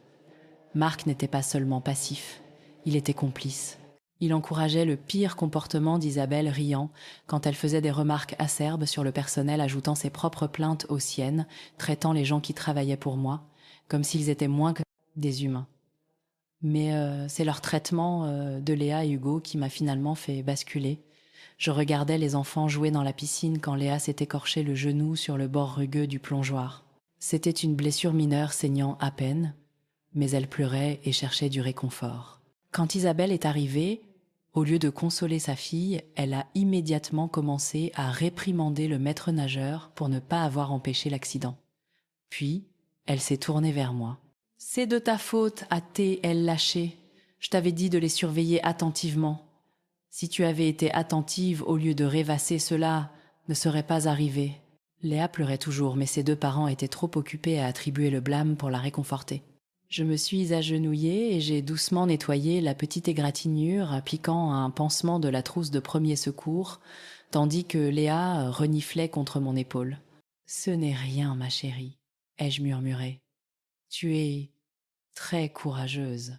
Marc n'était pas seulement passif, il était complice. Il encourageait le pire comportement d'Isabelle, riant quand elle faisait des remarques acerbes sur le personnel, ajoutant ses propres plaintes aux siennes, traitant les gens qui travaillaient pour moi comme s'ils étaient moins que des humains. Mais c'est leur traitement de Léa et Hugo qui m'a finalement fait basculer. Je regardais les enfants jouer dans la piscine quand Léa s'est écorché le genou sur le bord rugueux du plongeoir. C'était une blessure mineure saignant à peine, mais elle pleurait et cherchait du réconfort. Quand Isabelle est arrivée, au lieu de consoler sa fille, elle a immédiatement commencé à réprimander le maître nageur pour ne pas avoir empêché l'accident. Puis, elle s'est tournée vers moi. « C'est de ta faute, a-t-elle lâché. Je t'avais dit de les surveiller attentivement. Si tu avais été attentive au lieu de rêvasser, cela ne serait pas arrivé. » Léa pleurait toujours, mais ses 2 parents étaient trop occupés à attribuer le blâme pour la réconforter. Je me suis agenouillée et j'ai doucement nettoyé la petite égratignure, appliquant un pansement de la trousse de premier secours, tandis que Léa reniflait contre mon épaule. « Ce n'est rien, ma chérie, » ai-je murmuré. « Tu es très courageuse. »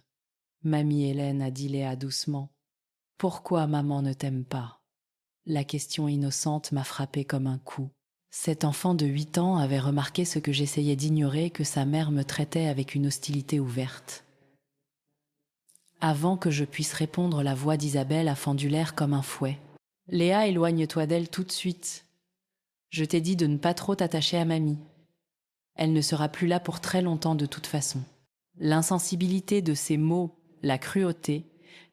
Mamie Hélène, a dit Léa doucement. « Pourquoi maman ne t'aime pas ?» La question innocente m'a frappée comme un coup. Cet enfant de 8 ans avait remarqué ce que j'essayais d'ignorer, que sa mère me traitait avec une hostilité ouverte. Avant que je puisse répondre, la voix d'Isabelle a fendu l'air comme un fouet. « Léa, éloigne-toi d'elle tout de suite. Je t'ai dit de ne pas trop t'attacher à mamie. Elle ne sera plus là pour très longtemps de toute façon. » L'insensibilité de ces mots, la cruauté,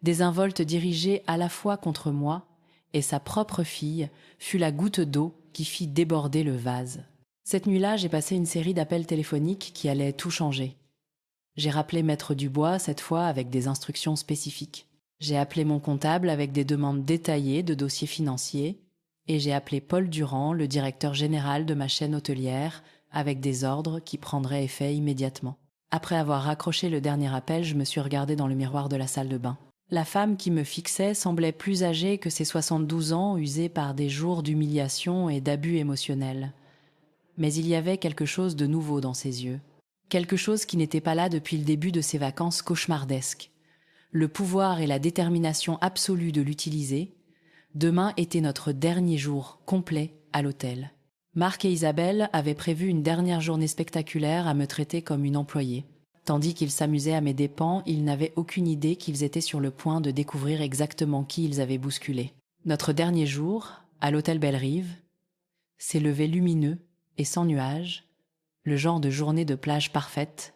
désinvolte dirigée à la fois contre moi et sa propre fille, fut la goutte d'eau qui fit déborder le vase. Cette nuit-là, j'ai passé une série d'appels téléphoniques qui allaient tout changer. J'ai rappelé Maître Dubois, cette fois avec des instructions spécifiques. J'ai appelé mon comptable avec des demandes détaillées de dossiers financiers, et j'ai appelé Paul Durand, le directeur général de ma chaîne hôtelière, avec des ordres qui prendraient effet immédiatement. Après avoir raccroché le dernier appel, je me suis regardée dans le miroir de la salle de bain. La femme qui me fixait semblait plus âgée que ses 72 ans, usée par des jours d'humiliation et d'abus émotionnels. Mais il y avait quelque chose de nouveau dans ses yeux. Quelque chose qui n'était pas là depuis le début de ses vacances cauchemardesques. Le pouvoir et la détermination absolue de l'utiliser. Demain était notre dernier jour complet à l'hôtel. Marc et Isabelle avaient prévu une dernière journée spectaculaire à me traiter comme une employée. Tandis qu'ils s'amusaient à mes dépens, ils n'avaient aucune idée qu'ils étaient sur le point de découvrir exactement qui ils avaient bousculé. Notre dernier jour, à l'hôtel Belle-Rive, s'est levé lumineux et sans nuages, le genre de journée de plage parfaite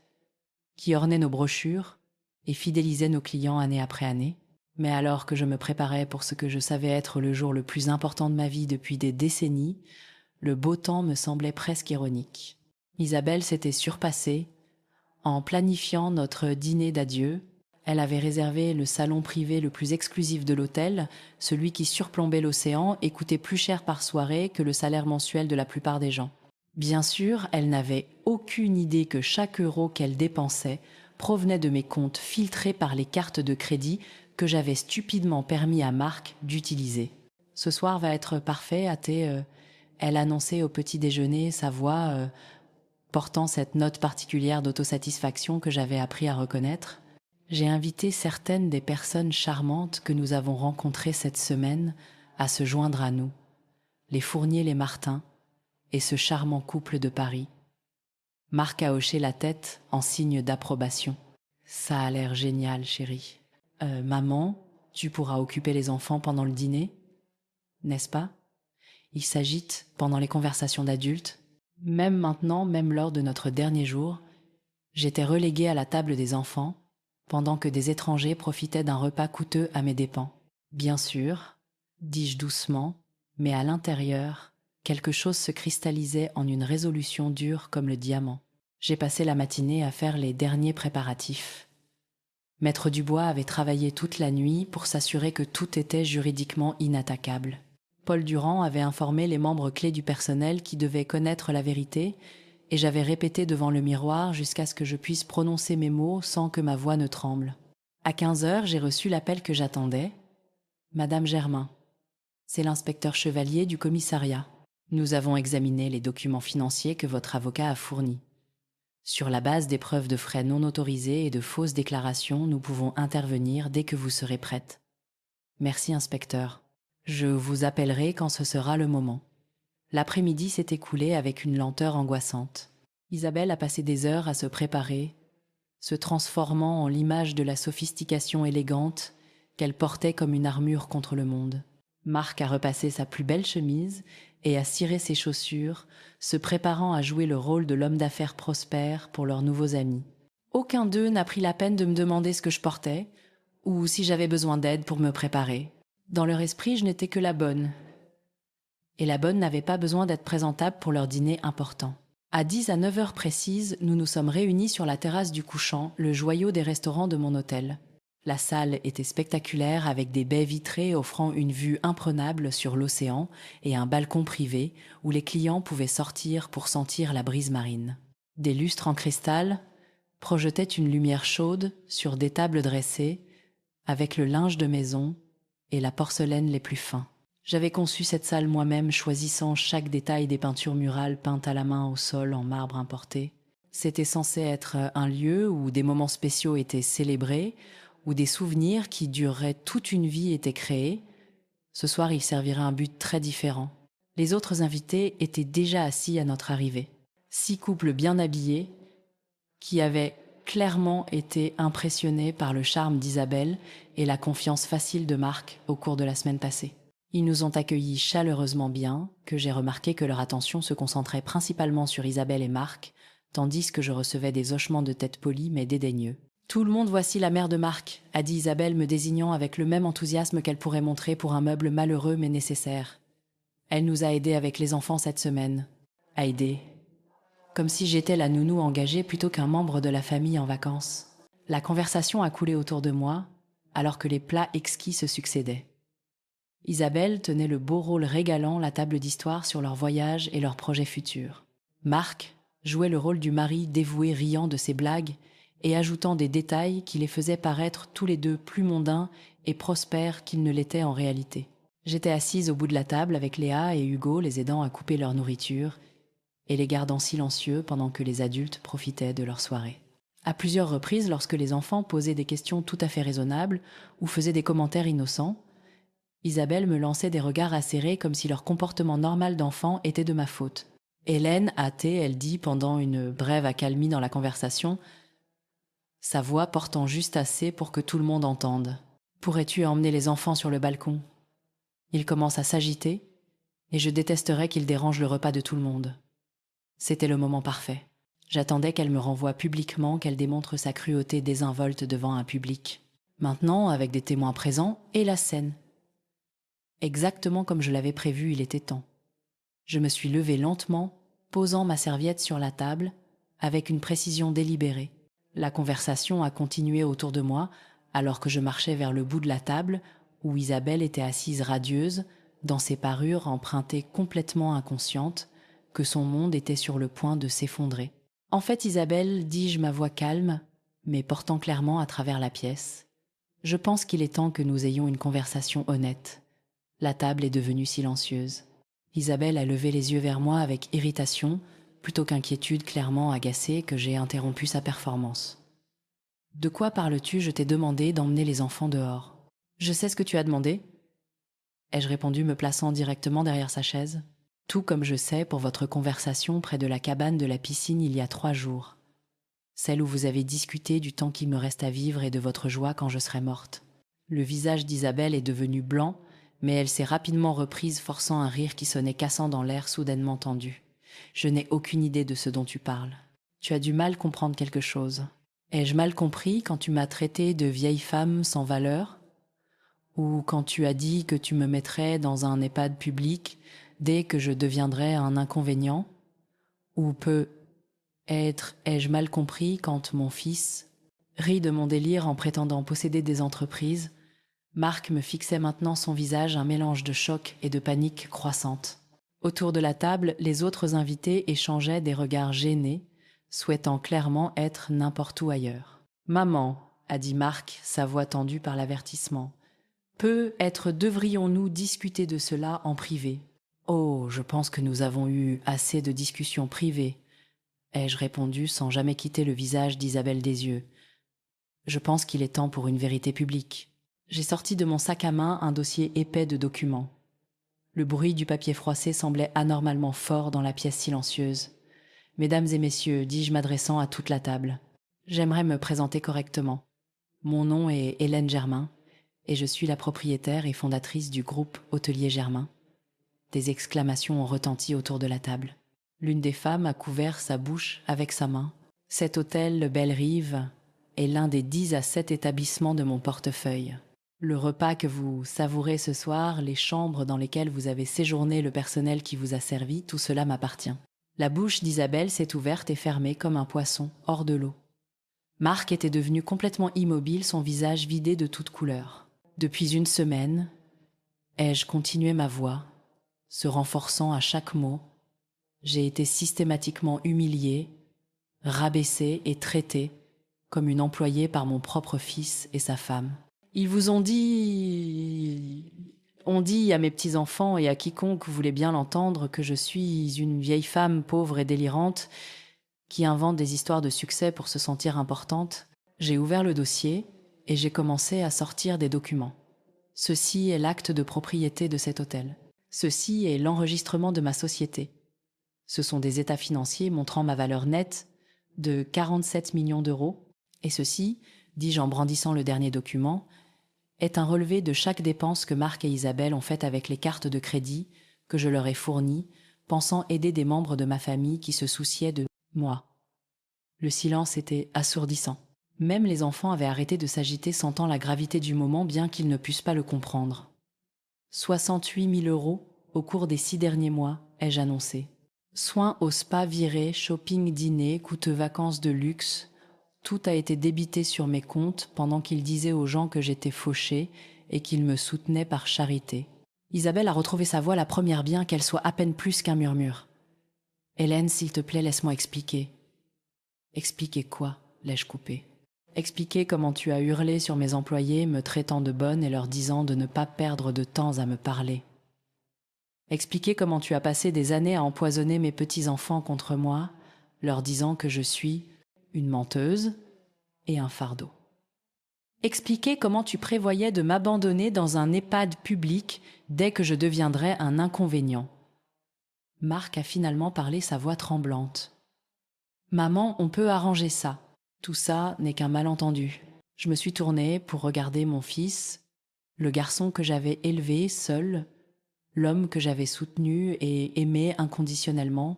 qui ornait nos brochures et fidélisait nos clients année après année. Mais alors que je me préparais pour ce que je savais être le jour le plus important de ma vie depuis des décennies, le beau temps me semblait presque ironique. Isabelle s'était surpassée. En planifiant notre dîner d'adieu, elle avait réservé le salon privé le plus exclusif de l'hôtel, celui qui surplombait l'océan et coûtait plus cher par soirée que le salaire mensuel de la plupart des gens. Bien sûr, elle n'avait aucune idée que chaque euro qu'elle dépensait provenait de mes comptes filtrés par les cartes de crédit que j'avais stupidement permis à Marc d'utiliser. « Ce soir va être parfait, hâté. Elle annonçait au petit déjeuner, sa voix portant cette note particulière d'autosatisfaction que j'avais appris à reconnaître. J'ai invité certaines des personnes charmantes que nous avons rencontrées cette semaine à se joindre à nous, les Fournier-les-Martin et ce charmant couple de Paris. » Marc a hoché la tête en signe d'approbation. « Ça a l'air génial, chérie. Maman, tu pourras occuper les enfants pendant le dîner, n'est-ce pas ?» Il s'agite pendant les conversations d'adultes. Même maintenant, même lors de notre dernier jour, j'étais reléguée à la table des enfants, pendant que des étrangers profitaient d'un repas coûteux à mes dépens. Bien sûr, dis-je doucement, mais à l'intérieur, quelque chose se cristallisait en une résolution dure comme le diamant. J'ai passé la matinée à faire les derniers préparatifs. Maître Dubois avait travaillé toute la nuit pour s'assurer que tout était juridiquement inattaquable. Paul Durand avait informé les membres clés du personnel qui devaient connaître la vérité, et j'avais répété devant le miroir jusqu'à ce que je puisse prononcer mes mots sans que ma voix ne tremble. À 15 heures, j'ai reçu l'appel que j'attendais. « Madame Germain, c'est l'inspecteur Chevalier du commissariat. Nous avons examiné les documents financiers que votre avocat a fournis. Sur la base des preuves de frais non autorisés et de fausses déclarations, nous pouvons intervenir dès que vous serez prête. Merci, inspecteur. Je vous appellerai quand ce sera le moment. » L'après-midi s'est écoulé avec une lenteur angoissante. Isabelle a passé des heures à se préparer, se transformant en l'image de la sophistication élégante qu'elle portait comme une armure contre le monde. Marc a repassé sa plus belle chemise et a ciré ses chaussures, se préparant à jouer le rôle de l'homme d'affaires prospère pour leurs nouveaux amis. Aucun d'eux n'a pris la peine de me demander ce que je portais ou si j'avais besoin d'aide pour me préparer. Dans leur esprit, je n'étais que la bonne. Et la bonne n'avait pas besoin d'être présentable pour leur dîner important. À 10 à 9 heures précises, nous nous sommes réunis sur la terrasse du Couchant, le joyau des restaurants de mon hôtel. La salle était spectaculaire avec des baies vitrées offrant une vue imprenable sur l'océan et un balcon privé où les clients pouvaient sortir pour sentir la brise marine. Des lustres en cristal projetaient une lumière chaude sur des tables dressées avec le linge de maison et la porcelaine les plus fins. J'avais conçu cette salle moi-même, choisissant chaque détail des peintures murales peintes à la main au sol en marbre importé. C'était censé être un lieu où des moments spéciaux étaient célébrés, où des souvenirs qui dureraient toute une vie étaient créés. Ce soir, il servirait un but très différent. Les autres invités étaient déjà assis à notre arrivée. 6 couples bien habillés qui avaient clairement été impressionnés par le charme d'Isabelle et la confiance facile de Marc au cours de la semaine passée. Ils nous ont accueillis chaleureusement bien, que j'ai remarqué que leur attention se concentrait principalement sur Isabelle et Marc, tandis que je recevais des hochements de tête polis mais dédaigneux. « Tout le monde voici la mère de Marc », a dit Isabelle me désignant avec le même enthousiasme qu'elle pourrait montrer pour un meuble malheureux mais nécessaire. Elle nous a aidés avec les enfants cette semaine. A aidé. Comme si j'étais la nounou engagée plutôt qu'un membre de la famille en vacances. La conversation a coulé autour de moi, alors que les plats exquis se succédaient. Isabelle tenait le beau rôle régalant la table d'histoire sur leur voyage et leurs projets futurs. Marc jouait le rôle du mari dévoué riant de ses blagues et ajoutant des détails qui les faisaient paraître tous les deux plus mondains et prospères qu'ils ne l'étaient en réalité. J'étais assise au bout de la table avec Léa et Hugo les aidant à couper leur nourriture et les gardant silencieux pendant que les adultes profitaient de leur soirée. À plusieurs reprises, lorsque les enfants posaient des questions tout à fait raisonnables ou faisaient des commentaires innocents, Isabelle me lançait des regards acérés comme si leur comportement normal d'enfant était de ma faute. Hélène, hâtée, elle dit pendant une brève accalmie dans la conversation sa voix portant juste assez pour que tout le monde entende. « Pourrais-tu emmener les enfants sur le balcon ?» Il commence à s'agiter, et je détesterais qu'il dérange le repas de tout le monde. C'était le moment parfait. J'attendais qu'elle me renvoie publiquement, qu'elle démontre sa cruauté désinvolte devant un public. Maintenant, avec des témoins présents, et la scène. Exactement comme je l'avais prévu, il était temps. Je me suis levée lentement, posant ma serviette sur la table, avec une précision délibérée. La conversation a continué autour de moi, alors que je marchais vers le bout de la table, où Isabelle était assise radieuse, dans ses parures empruntées complètement inconscientes, que son monde était sur le point de s'effondrer. « En fait, Isabelle, dis-je ma voix calme, mais portant clairement à travers la pièce, je pense qu'il est temps que nous ayons une conversation honnête. » La table est devenue silencieuse. Isabelle a levé les yeux vers moi avec irritation, plutôt qu'inquiétude clairement agacée, que j'ai interrompu sa performance. « De quoi parles-tu ? Je t'ai demandé d'emmener les enfants dehors. »« Je sais ce que tu as demandé. » ai-je répondu, me plaçant directement derrière sa chaise. « Tout comme je sais pour votre conversation près de la cabane de la piscine il y a 3 jours. Celle où vous avez discuté du temps qu'il me reste à vivre et de votre joie quand je serai morte. » Le visage d'Isabelle est devenu blanc, mais elle s'est rapidement reprise, forçant un rire qui sonnait cassant dans l'air soudainement tendu. « Je n'ai aucune idée de ce dont tu parles. Tu as du mal comprendre quelque chose. Ai-je mal compris quand tu m'as traité de vieille femme sans valeur ? Ou quand tu as dit que tu me mettrais dans un EHPAD public dès que je deviendrais un inconvénient ? Ou peut-être ai-je mal compris quand mon fils rit de mon délire en prétendant posséder des entreprises ? » Marc me fixait maintenant son visage, un mélange de choc et de panique croissante. Autour de la table, les autres invités échangeaient des regards gênés, souhaitant clairement être n'importe où ailleurs. « Maman, » a dit Marc, sa voix tendue par l'avertissement. « Peut-être devrions-nous discuter de cela en privé. »« Oh, je pense que nous avons eu assez de discussions privées, » ai-je répondu sans jamais quitter le visage d'Isabelle Desieux. « Je pense qu'il est temps pour une vérité publique. » J'ai sorti de mon sac à main un dossier épais de documents. Le bruit du papier froissé semblait anormalement fort dans la pièce silencieuse. « Mesdames et messieurs, dis-je m'adressant à toute la table, j'aimerais me présenter correctement. Mon nom est Hélène Germain, et je suis la propriétaire et fondatrice du groupe hôtelier Germain. » Des exclamations ont retenti autour de la table. L'une des femmes a couvert sa bouche avec sa main. « Cet hôtel, le Belle-Rive, est l'un des 10 à 7 établissements de mon portefeuille. Le repas que vous savourez ce soir, les chambres dans lesquelles vous avez séjourné, le personnel qui vous a servi, tout cela m'appartient. » La bouche d'Isabelle s'est ouverte et fermée comme un poisson hors de l'eau. Marc était devenu complètement immobile, son visage vidé de toute couleur. Depuis 1 semaine, ai-je continué ma voix, se renforçant à chaque mot. J'ai été systématiquement humiliée, rabaissée et traitée comme une employée par mon propre fils et sa femme. Ils vous ont dit à mes petits-enfants et à quiconque voulait bien l'entendre que je suis une vieille femme pauvre et délirante qui invente des histoires de succès pour se sentir importante. J'ai ouvert le dossier et j'ai commencé à sortir des documents. Ceci est l'acte de propriété de cet hôtel. Ceci est l'enregistrement de ma société. Ce sont des états financiers montrant ma valeur nette de 47 millions d'euros. Et ceci, dis-je en brandissant le dernier document, est un relevé de chaque dépense que Marc et Isabelle ont faite avec les cartes de crédit que je leur ai fournies, pensant aider des membres de ma famille qui se souciaient de moi. Le silence était assourdissant. Même les enfants avaient arrêté de s'agiter, sentant la gravité du moment, bien qu'ils ne puissent pas le comprendre. 68 000 euros au cours des 6 derniers mois, ai-je annoncé. Soins au spa viré, shopping dîner, coûteux vacances de luxe, tout a été débité sur mes comptes pendant qu'ils disaient aux gens que j'étais fauchée et qu'ils me soutenaient par charité. Isabelle a retrouvé sa voix, la première bien qu'elle soit à peine plus qu'un murmure. « Hélène, s'il te plaît, laisse-moi expliquer. » « Expliquer quoi ?» l'ai-je coupé. « Expliquer comment tu as hurlé sur mes employés, me traitant de bonne et leur disant de ne pas perdre de temps à me parler. Expliquer comment tu as passé des années à empoisonner mes petits-enfants contre moi, leur disant que je suis une menteuse et un fardeau. Expliquer comment tu prévoyais de m'abandonner dans un EHPAD public dès que je deviendrais un inconvénient. » Marc a finalement parlé, sa voix tremblante. « Maman, on peut arranger ça. Tout ça n'est qu'un malentendu. Je me suis tournée pour regarder mon fils, le garçon que j'avais élevé seul, l'homme que j'avais soutenu et aimé inconditionnellement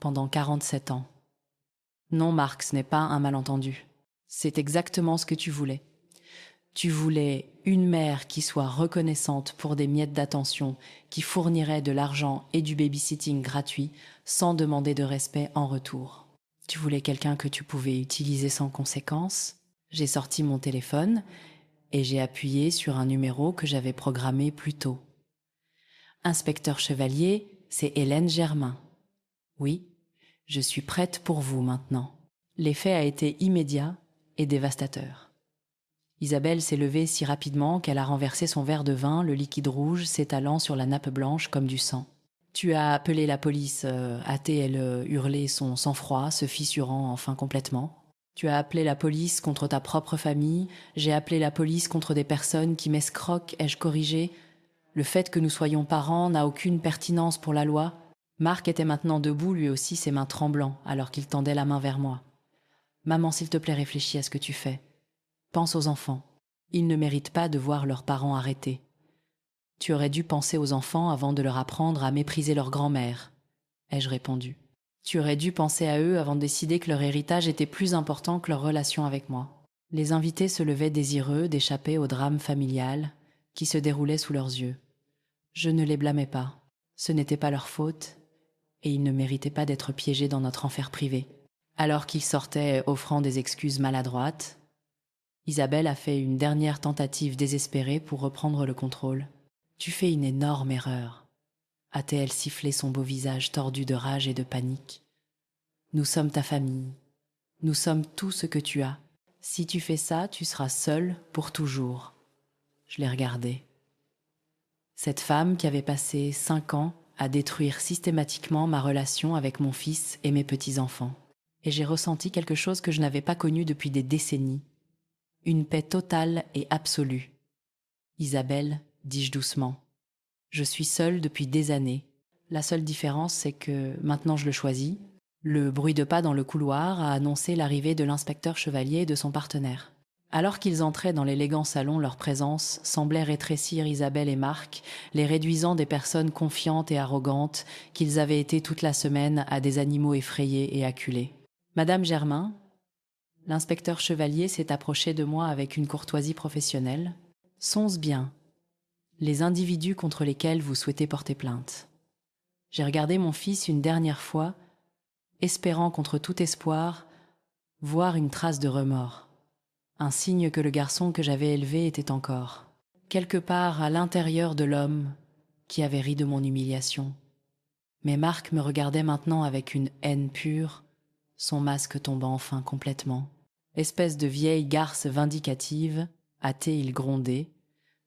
pendant 47 ans. Non, Marc, ce n'est pas un malentendu. C'est exactement ce que tu voulais. Tu voulais une mère qui soit reconnaissante pour des miettes d'attention, qui fournirait de l'argent et du babysitting gratuit sans demander de respect en retour. Tu voulais quelqu'un que tu pouvais utiliser sans conséquence. J'ai sorti mon téléphone et j'ai appuyé sur un numéro que j'avais programmé plus tôt. Inspecteur Chevalier, c'est Hélène Germain. Oui, je suis prête pour vous maintenant. L'effet a été immédiat et dévastateur. Isabelle s'est levée si rapidement qu'elle a renversé son verre de vin, le liquide rouge s'étalant sur la nappe blanche comme du sang. Tu as appelé la police, a-t-elle hurlé, son sang-froid se fissurant enfin complètement. Tu as appelé la police contre ta propre famille, j'ai appelé la police contre des personnes qui m'escroquent, ai-je corrigé. Le fait que nous soyons parents n'a aucune pertinence pour la loi. Marc était maintenant debout, lui aussi, ses mains tremblant, alors qu'il tendait la main vers moi. Maman, s'il te plaît, réfléchis à ce que tu fais. Pense aux enfants. Ils ne méritent pas de voir leurs parents arrêtés. Tu aurais dû penser aux enfants avant de leur apprendre à mépriser leur grand-mère, ai-je répondu. Tu aurais dû penser à eux avant de décider que leur héritage était plus important que leur relation avec moi. Les invités se levaient désireux d'échapper au drame familial qui se déroulait sous leurs yeux. Je ne les blâmais pas. Ce n'était pas leur faute et ils ne méritaient pas d'être piégés dans notre enfer privé. Alors qu'ils sortaient offrant des excuses maladroites, Isabelle a fait une dernière tentative désespérée pour reprendre le contrôle. « Tu fais une énorme erreur », a-t-elle sifflé son beau visage tordu de rage et de panique. « Nous sommes ta famille. Nous sommes tout ce que tu as. Si tu fais ça, tu seras seule pour toujours. » Je l'ai regardée. Cette femme qui avait passé 5 ans à détruire systématiquement ma relation avec mon fils et mes petits-enfants. Et j'ai ressenti quelque chose que je n'avais pas connu depuis des décennies. Une paix totale et absolue. « Isabelle, dis-je doucement, je suis seule depuis des années. La seule différence, c'est que maintenant je le choisis. » Le bruit de pas dans le couloir a annoncé l'arrivée de l'inspecteur Chevalier et de son partenaire. Alors qu'ils entraient dans l'élégant salon, leur présence semblait rétrécir Isabelle et Marc, les réduisant des personnes confiantes et arrogantes qu'ils avaient été toute la semaine à des animaux effrayés et acculés. « Madame Germain ?» L'inspecteur Chevalier s'est approché de moi avec une courtoisie professionnelle. « Sont-ce bien les individus contre lesquels vous souhaitez porter plainte ?» J'ai regardé mon fils une dernière fois, espérant contre tout espoir voir une trace de remords, un signe que le garçon que j'avais élevé était encore, quelque part à l'intérieur de l'homme qui avait ri de mon humiliation. Mais Marc me regardait maintenant avec une haine pure, son masque tombant enfin complètement. Espèce de vieille garce vindicative, hâté il grondait,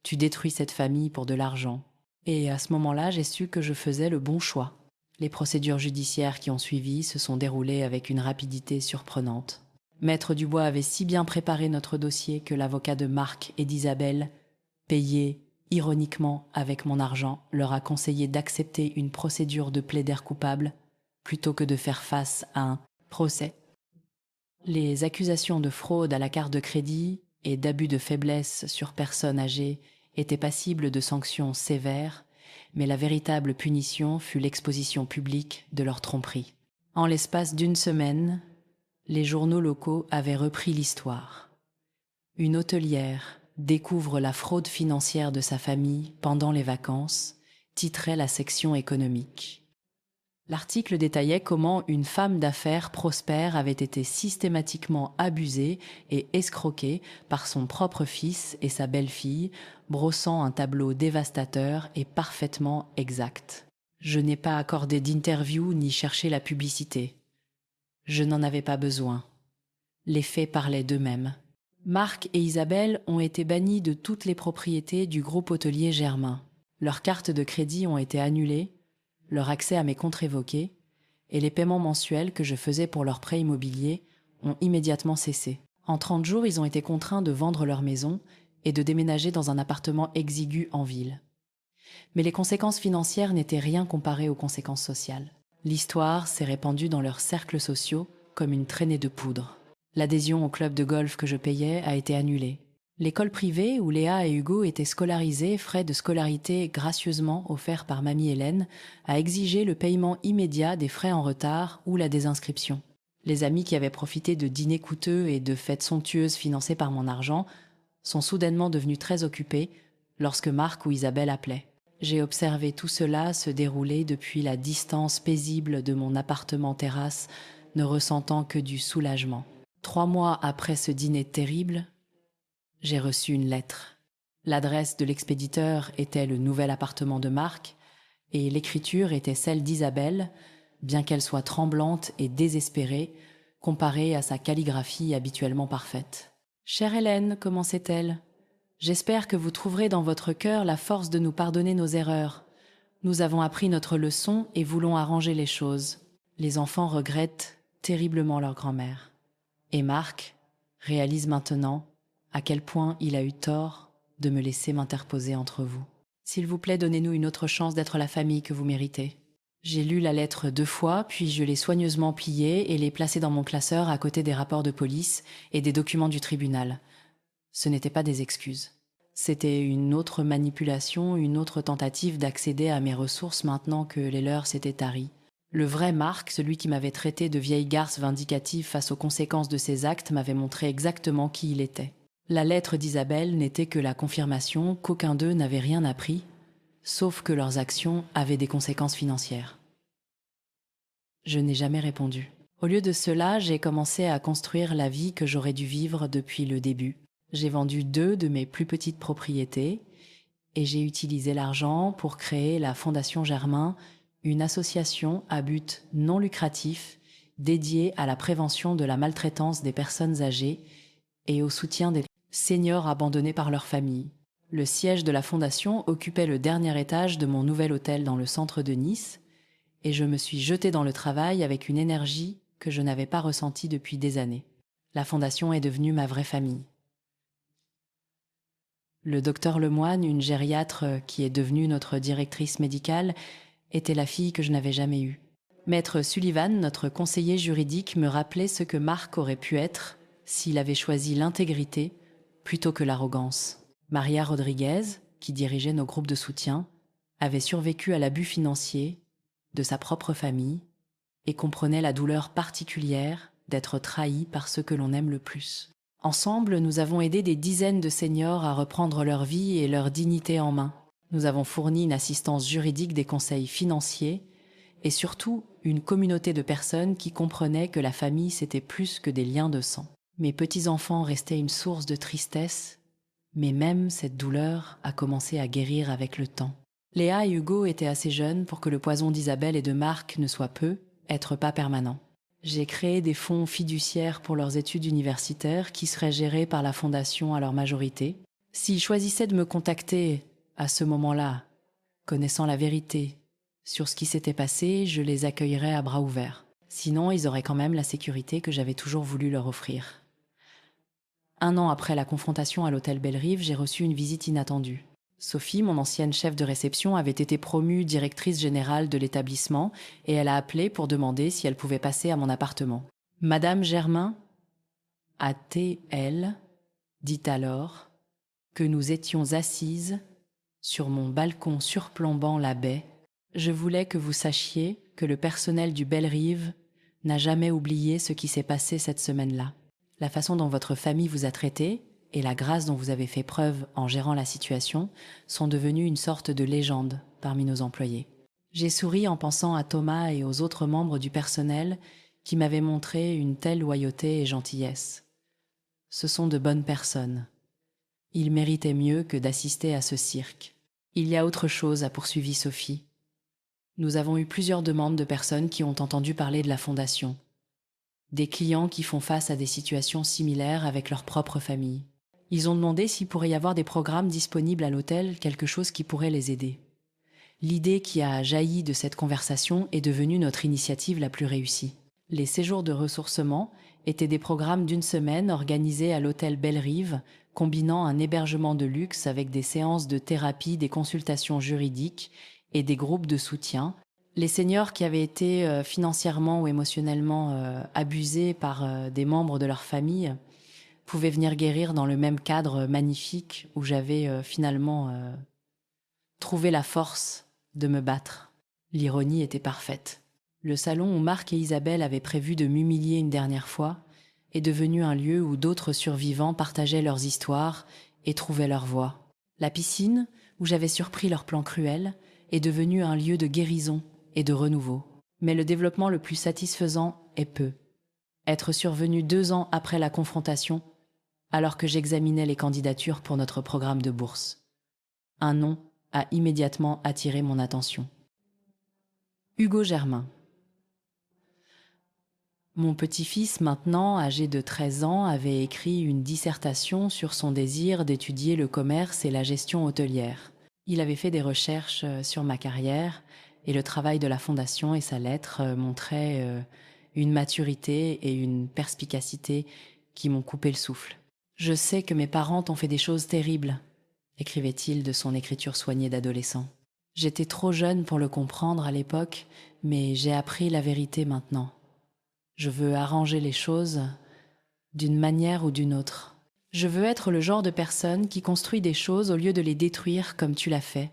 tu détruis cette famille pour de l'argent. Et à ce moment-là, j'ai su que je faisais le bon choix. Les procédures judiciaires qui ont suivi se sont déroulées avec une rapidité surprenante. Maître Dubois avait si bien préparé notre dossier que l'avocat de Marc et d'Isabelle, payé ironiquement avec mon argent, leur a conseillé d'accepter une procédure de plaider coupable plutôt que de faire face à un procès. Les accusations de fraude à la carte de crédit et d'abus de faiblesse sur personnes âgées étaient passibles de sanctions sévères, mais la véritable punition fut l'exposition publique de leur tromperie. En l'espace d'une semaine, les journaux locaux avaient repris l'histoire. Une hôtelière découvre la fraude financière de sa famille pendant les vacances, titrait la section économique. L'article détaillait comment une femme d'affaires prospère avait été systématiquement abusée et escroquée par son propre fils et sa belle-fille, brossant un tableau dévastateur et parfaitement exact. Je n'ai pas accordé d'interview ni cherché la publicité. Je n'en avais pas besoin. Les faits parlaient d'eux-mêmes. Marc et Isabelle ont été bannis de toutes les propriétés du groupe hôtelier Germain. Leurs cartes de crédit ont été annulées, leur accès à mes comptes révoqués, et les paiements mensuels que je faisais pour leurs prêts immobiliers ont immédiatement cessé. En 30 jours, ils ont été contraints de vendre leur maison et de déménager dans un appartement exigu en ville. Mais les conséquences financières n'étaient rien comparées aux conséquences sociales. L'histoire s'est répandue dans leurs cercles sociaux comme une traînée de poudre. L'adhésion au club de golf que je payais a été annulée. L'école privée où Léa et Hugo étaient scolarisés, frais de scolarité gracieusement offerts par mamie Hélène, a exigé le paiement immédiat des frais en retard ou la désinscription. Les amis qui avaient profité de dîners coûteux et de fêtes somptueuses financées par mon argent sont soudainement devenus très occupés lorsque Marc ou Isabelle appelaient. J'ai observé tout cela se dérouler depuis la distance paisible de mon appartement-terrasse, ne ressentant que du soulagement. 3 mois après ce dîner terrible, j'ai reçu une lettre. L'adresse de l'expéditeur était le nouvel appartement de Marc et l'écriture était celle d'Isabelle, bien qu'elle soit tremblante et désespérée comparée à sa calligraphie habituellement parfaite. « Chère Hélène, commençait-elle, j'espère que vous trouverez dans votre cœur la force de nous pardonner nos erreurs. Nous avons appris notre leçon et voulons arranger les choses. Les enfants regrettent terriblement leur grand-mère. Et Marc réalise maintenant à quel point il a eu tort de me laisser m'interposer entre vous. S'il vous plaît, donnez-nous une autre chance d'être la famille que vous méritez. » J'ai lu la lettre 2 fois, puis je l'ai soigneusement pliée et l'ai placée dans mon classeur à côté des rapports de police et des documents du tribunal. Ce n'étaient pas des excuses. C'était une autre manipulation, une autre tentative d'accéder à mes ressources maintenant que les leurs s'étaient taries. Le vrai Marc, celui qui m'avait traité de vieille garce vindicative face aux conséquences de ses actes, m'avait montré exactement qui il était. La lettre d'Isabelle n'était que la confirmation qu'aucun d'eux n'avait rien appris, sauf que leurs actions avaient des conséquences financières. Je n'ai jamais répondu. Au lieu de cela, j'ai commencé à construire la vie que j'aurais dû vivre depuis le début. J'ai vendu 2 de mes plus petites propriétés et j'ai utilisé l'argent pour créer la Fondation Germain, une association à but non lucratif dédiée à la prévention de la maltraitance des personnes âgées et au soutien des seniors abandonnés par leur famille. Le siège de la fondation occupait le dernier étage de mon nouvel hôtel dans le centre de Nice et je me suis jetée dans le travail avec une énergie que je n'avais pas ressentie depuis des années. La fondation est devenue ma vraie famille. Le docteur Lemoine, une gériatre qui est devenue notre directrice médicale, était la fille que je n'avais jamais eue. Maître Sullivan, notre conseiller juridique, me rappelait ce que Marc aurait pu être s'il avait choisi l'intégrité plutôt que l'arrogance. Maria Rodriguez, qui dirigeait nos groupes de soutien, avait survécu à l'abus financier de sa propre famille et comprenait la douleur particulière d'être trahi par ceux que l'on aime le plus. Ensemble, nous avons aidé des dizaines de seniors à reprendre leur vie et leur dignité en main. Nous avons fourni une assistance juridique, des conseils financiers et surtout une communauté de personnes qui comprenaient que la famille c'était plus que des liens de sang. Mes petits-enfants restaient une source de tristesse, mais même cette douleur a commencé à guérir avec le temps. Léa et Hugo étaient assez jeunes pour que le poison d'Isabelle et de Marc ne soit être pas permanent. J'ai créé des fonds fiduciaires pour leurs études universitaires qui seraient gérés par la fondation à leur majorité. S'ils choisissaient de me contacter à ce moment-là, connaissant la vérité sur ce qui s'était passé, je les accueillerais à bras ouverts. Sinon, ils auraient quand même la sécurité que j'avais toujours voulu leur offrir. 1 an après la confrontation à l'hôtel Bellerive, j'ai reçu une visite inattendue. Sophie, mon ancienne chef de réception, avait été promue directrice générale de l'établissement et elle a appelé pour demander si elle pouvait passer à mon appartement. Madame Germain, A.T.L., dit alors que nous étions assises sur mon balcon surplombant la baie. Je voulais que vous sachiez que le personnel du Bellerive n'a jamais oublié ce qui s'est passé cette semaine-là. La façon dont votre famille vous a traité et la grâce dont vous avez fait preuve en gérant la situation sont devenues une sorte de légende parmi nos employés. J'ai souri en pensant à Thomas et aux autres membres du personnel qui m'avaient montré une telle loyauté et gentillesse. Ce sont de bonnes personnes. Ils méritaient mieux que d'assister à ce cirque. Il y a autre chose, a poursuivi Sophie. Nous avons eu plusieurs demandes de personnes qui ont entendu parler de la fondation. Des clients qui font face à des situations similaires avec leur propre famille. Ils ont demandé s'il pourrait y avoir des programmes disponibles à l'hôtel, quelque chose qui pourrait les aider. L'idée qui a jailli de cette conversation est devenue notre initiative la plus réussie. Les séjours de ressourcement étaient des programmes d'1 semaine organisés à l'hôtel Bellerive, combinant un hébergement de luxe avec des séances de thérapie, des consultations juridiques et des groupes de soutien, Les seniors qui avaient été financièrement ou émotionnellement abusés par des membres de leur famille pouvaient venir guérir dans le même cadre magnifique où j'avais finalement trouvé la force de me battre. L'ironie était parfaite. Le salon où Marc et Isabelle avaient prévu de m'humilier une dernière fois est devenu un lieu où d'autres survivants partageaient leurs histoires et trouvaient leur voie. La piscine, où j'avais surpris leur plan cruel, est devenue un lieu de guérison et de renouveau. Mais le développement le plus satisfaisant est peu. Être survenu 2 ans après la confrontation, alors que j'examinais les candidatures pour notre programme de bourse. Un nom a immédiatement attiré mon attention. Hugo Germain. Mon petit-fils, maintenant âgé de 13 ans, avait écrit une dissertation sur son désir d'étudier le commerce et la gestion hôtelière. Il avait fait des recherches sur ma carrière et le travail de la fondation et sa lettre montraient une maturité et une perspicacité qui m'ont coupé le souffle. « Je sais que mes parents t'ont fait des choses terribles », écrivait-il de son écriture soignée d'adolescent. J'étais trop jeune pour le comprendre à l'époque, mais j'ai appris la vérité maintenant. Je veux arranger les choses d'une manière ou d'une autre. Je veux être le genre de personne qui construit des choses au lieu de les détruire comme tu l'as fait.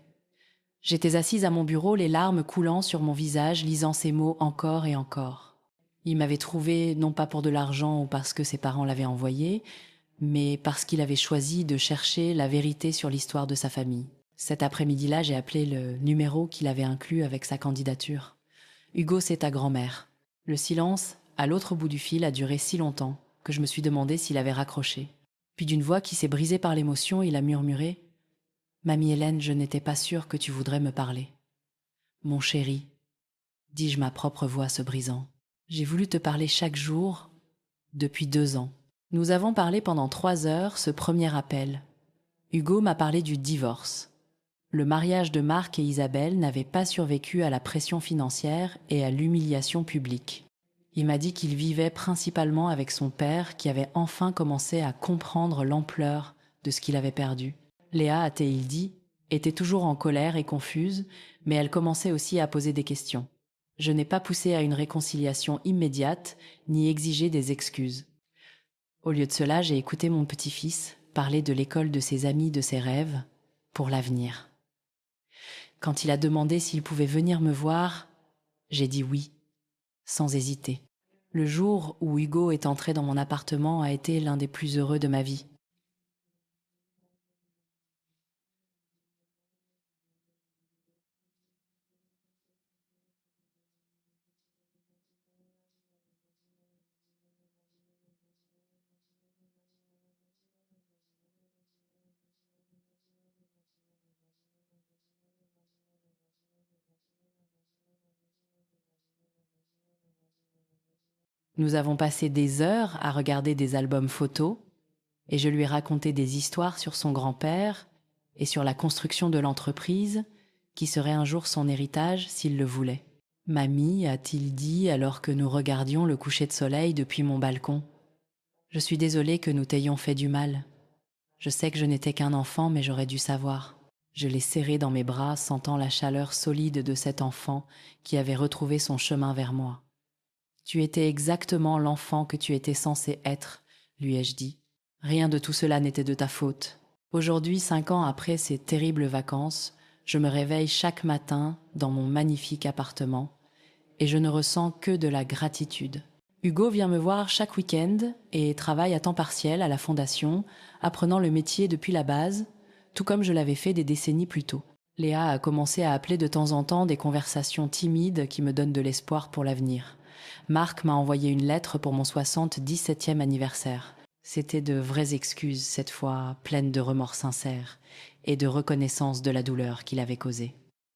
J'étais assise à mon bureau, les larmes coulant sur mon visage, lisant ces mots encore et encore. Il m'avait trouvé non pas pour de l'argent ou parce que ses parents l'avaient envoyé, mais parce qu'il avait choisi de chercher la vérité sur l'histoire de sa famille. Cet après-midi-là, j'ai appelé le numéro qu'il avait inclus avec sa candidature. « Hugo, c'est ta grand-mère. » Le silence, à l'autre bout du fil, a duré si longtemps que je me suis demandé s'il avait raccroché. Puis d'une voix qui s'est brisée par l'émotion, il a murmuré « Mamie Hélène, je n'étais pas sûre que tu voudrais me parler. »« Mon chéri, dis-je ma propre voix se brisant, j'ai voulu te parler chaque jour depuis 2 ans. » Nous avons parlé pendant 3 heures, ce premier appel. Hugo m'a parlé du divorce. Le mariage de Marc et Isabelle n'avait pas survécu à la pression financière et à l'humiliation publique. Il m'a dit qu'il vivait principalement avec son père qui avait enfin commencé à comprendre l'ampleur de ce qu'il avait perdu. Léa, a-t-il dit, était toujours en colère et confuse, mais elle commençait aussi à poser des questions. Je n'ai pas poussé à une réconciliation immédiate, ni exigé des excuses. Au lieu de cela, j'ai écouté mon petit-fils parler de l'école de ses amis, de ses rêves, pour l'avenir. Quand il a demandé s'il pouvait venir me voir, j'ai dit oui, sans hésiter. Le jour où Hugo est entré dans mon appartement a été l'un des plus heureux de ma vie. Nous avons passé des heures à regarder des albums photos et je lui ai raconté des histoires sur son grand-père et sur la construction de l'entreprise qui serait un jour son héritage s'il le voulait. « Mamie, a-t-il dit alors que nous regardions le coucher de soleil depuis mon balcon. Je suis désolée que nous t'ayons fait du mal. Je sais que je n'étais qu'un enfant, mais j'aurais dû savoir. » Je l'ai serré dans mes bras, sentant la chaleur solide de cet enfant qui avait retrouvé son chemin vers moi. « Tu étais exactement l'enfant que tu étais censé être, » lui ai-je dit. « Rien de tout cela n'était de ta faute. » Aujourd'hui, 5 ans après ces terribles vacances, je me réveille chaque matin dans mon magnifique appartement et je ne ressens que de la gratitude. Hugo vient me voir chaque week-end et travaille à temps partiel à la fondation, apprenant le métier depuis la base, tout comme je l'avais fait des décennies plus tôt. Léa a commencé à appeler de temps en temps des conversations timides qui me donnent de l'espoir pour l'avenir. Marc m'a envoyé une lettre pour mon 77e anniversaire. C'était de vraies excuses, cette fois pleines de remords sincères et de reconnaissance de la douleur qu'il avait causée.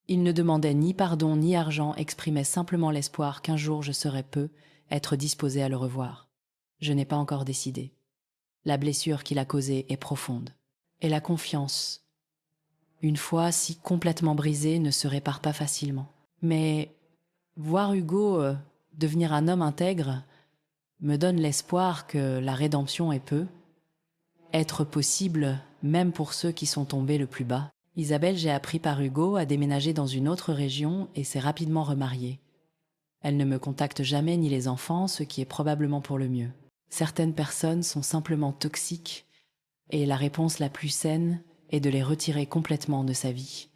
Il ne demandait ni pardon ni argent, exprimait simplement l'espoir qu'un jour je serais être disposé à le revoir. Je n'ai pas encore décidé. La blessure qu'il a causée est profonde. Et la confiance, une fois si complètement brisée, ne se répare pas facilement. Mais voir Hugo devenir un homme intègre me donne l'espoir que la rédemption est peu, être possible même pour ceux qui sont tombés le plus bas. Isabelle, j'ai appris par Hugo, a déménagé dans une autre région et s'est rapidement remariée. Elle ne me contacte jamais ni les enfants, ce qui est probablement pour le mieux. Certaines personnes sont simplement toxiques et la réponse la plus saine est de les retirer complètement de sa vie.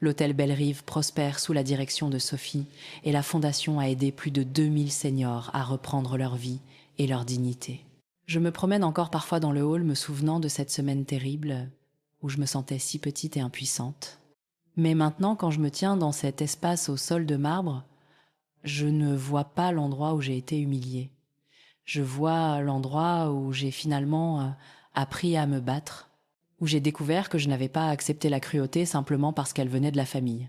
L'hôtel Belle-Rive prospère sous la direction de Sophie et la fondation a aidé plus de 2000 seniors à reprendre leur vie et leur dignité. Je me promène encore parfois dans le hall me souvenant de cette semaine terrible où je me sentais si petite et impuissante. Mais maintenant, quand je me tiens dans cet espace au sol de marbre, je ne vois pas l'endroit où j'ai été humiliée. Je vois l'endroit où j'ai finalement appris à me battre, où j'ai découvert que je n'avais pas accepté la cruauté simplement parce qu'elle venait de la famille.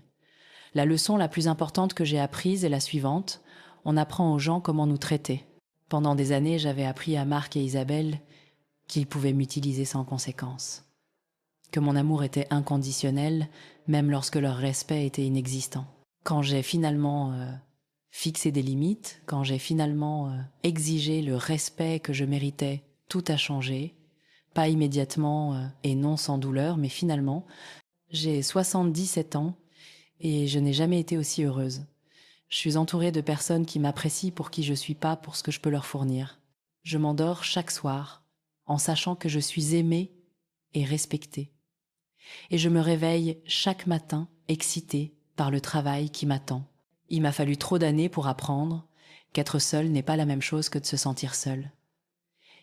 La leçon la plus importante que j'ai apprise est la suivante: on apprend aux gens comment nous traiter. Pendant des années, j'avais appris à Marc et Isabelle qu'ils pouvaient m'utiliser sans conséquence, que mon amour était inconditionnel, même lorsque leur respect était inexistant. Quand j'ai finalement fixé des limites, quand j'ai finalement exigé le respect que je méritais, tout a changé. Pas immédiatement et non sans douleur, mais finalement, j'ai 77 ans et je n'ai jamais été aussi heureuse. Je suis entourée de personnes qui m'apprécient pour qui je suis pas, pour ce que je peux leur fournir. Je m'endors chaque soir en sachant que je suis aimée et respectée. Et je me réveille chaque matin excitée par le travail qui m'attend. Il m'a fallu trop d'années pour apprendre qu'être seul n'est pas la même chose que de se sentir seul.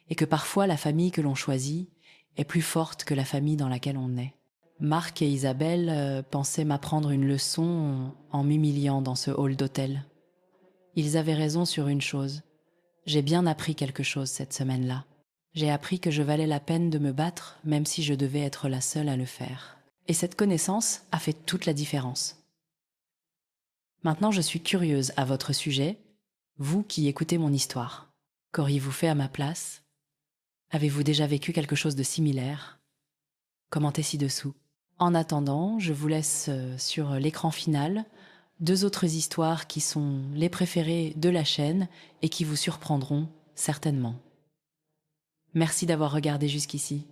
Et que parfois la famille que l'on choisit est plus forte que la famille dans laquelle on est. Marc et Isabelle pensaient m'apprendre une leçon en m'humiliant dans ce hall d'hôtel. Ils avaient raison sur une chose. J'ai bien appris quelque chose cette semaine-là. J'ai appris que je valais la peine de me battre, même si je devais être la seule à le faire. Et cette connaissance a fait toute la différence. Maintenant, je suis curieuse à votre sujet, vous qui écoutez mon histoire. Qu'auriez-vous fait à ma place? Avez-vous déjà vécu quelque chose de similaire? Commentez ci-dessous. En attendant, je vous laisse sur l'écran final 2 autres histoires qui sont les préférées de la chaîne et qui vous surprendront certainement. Merci d'avoir regardé jusqu'ici.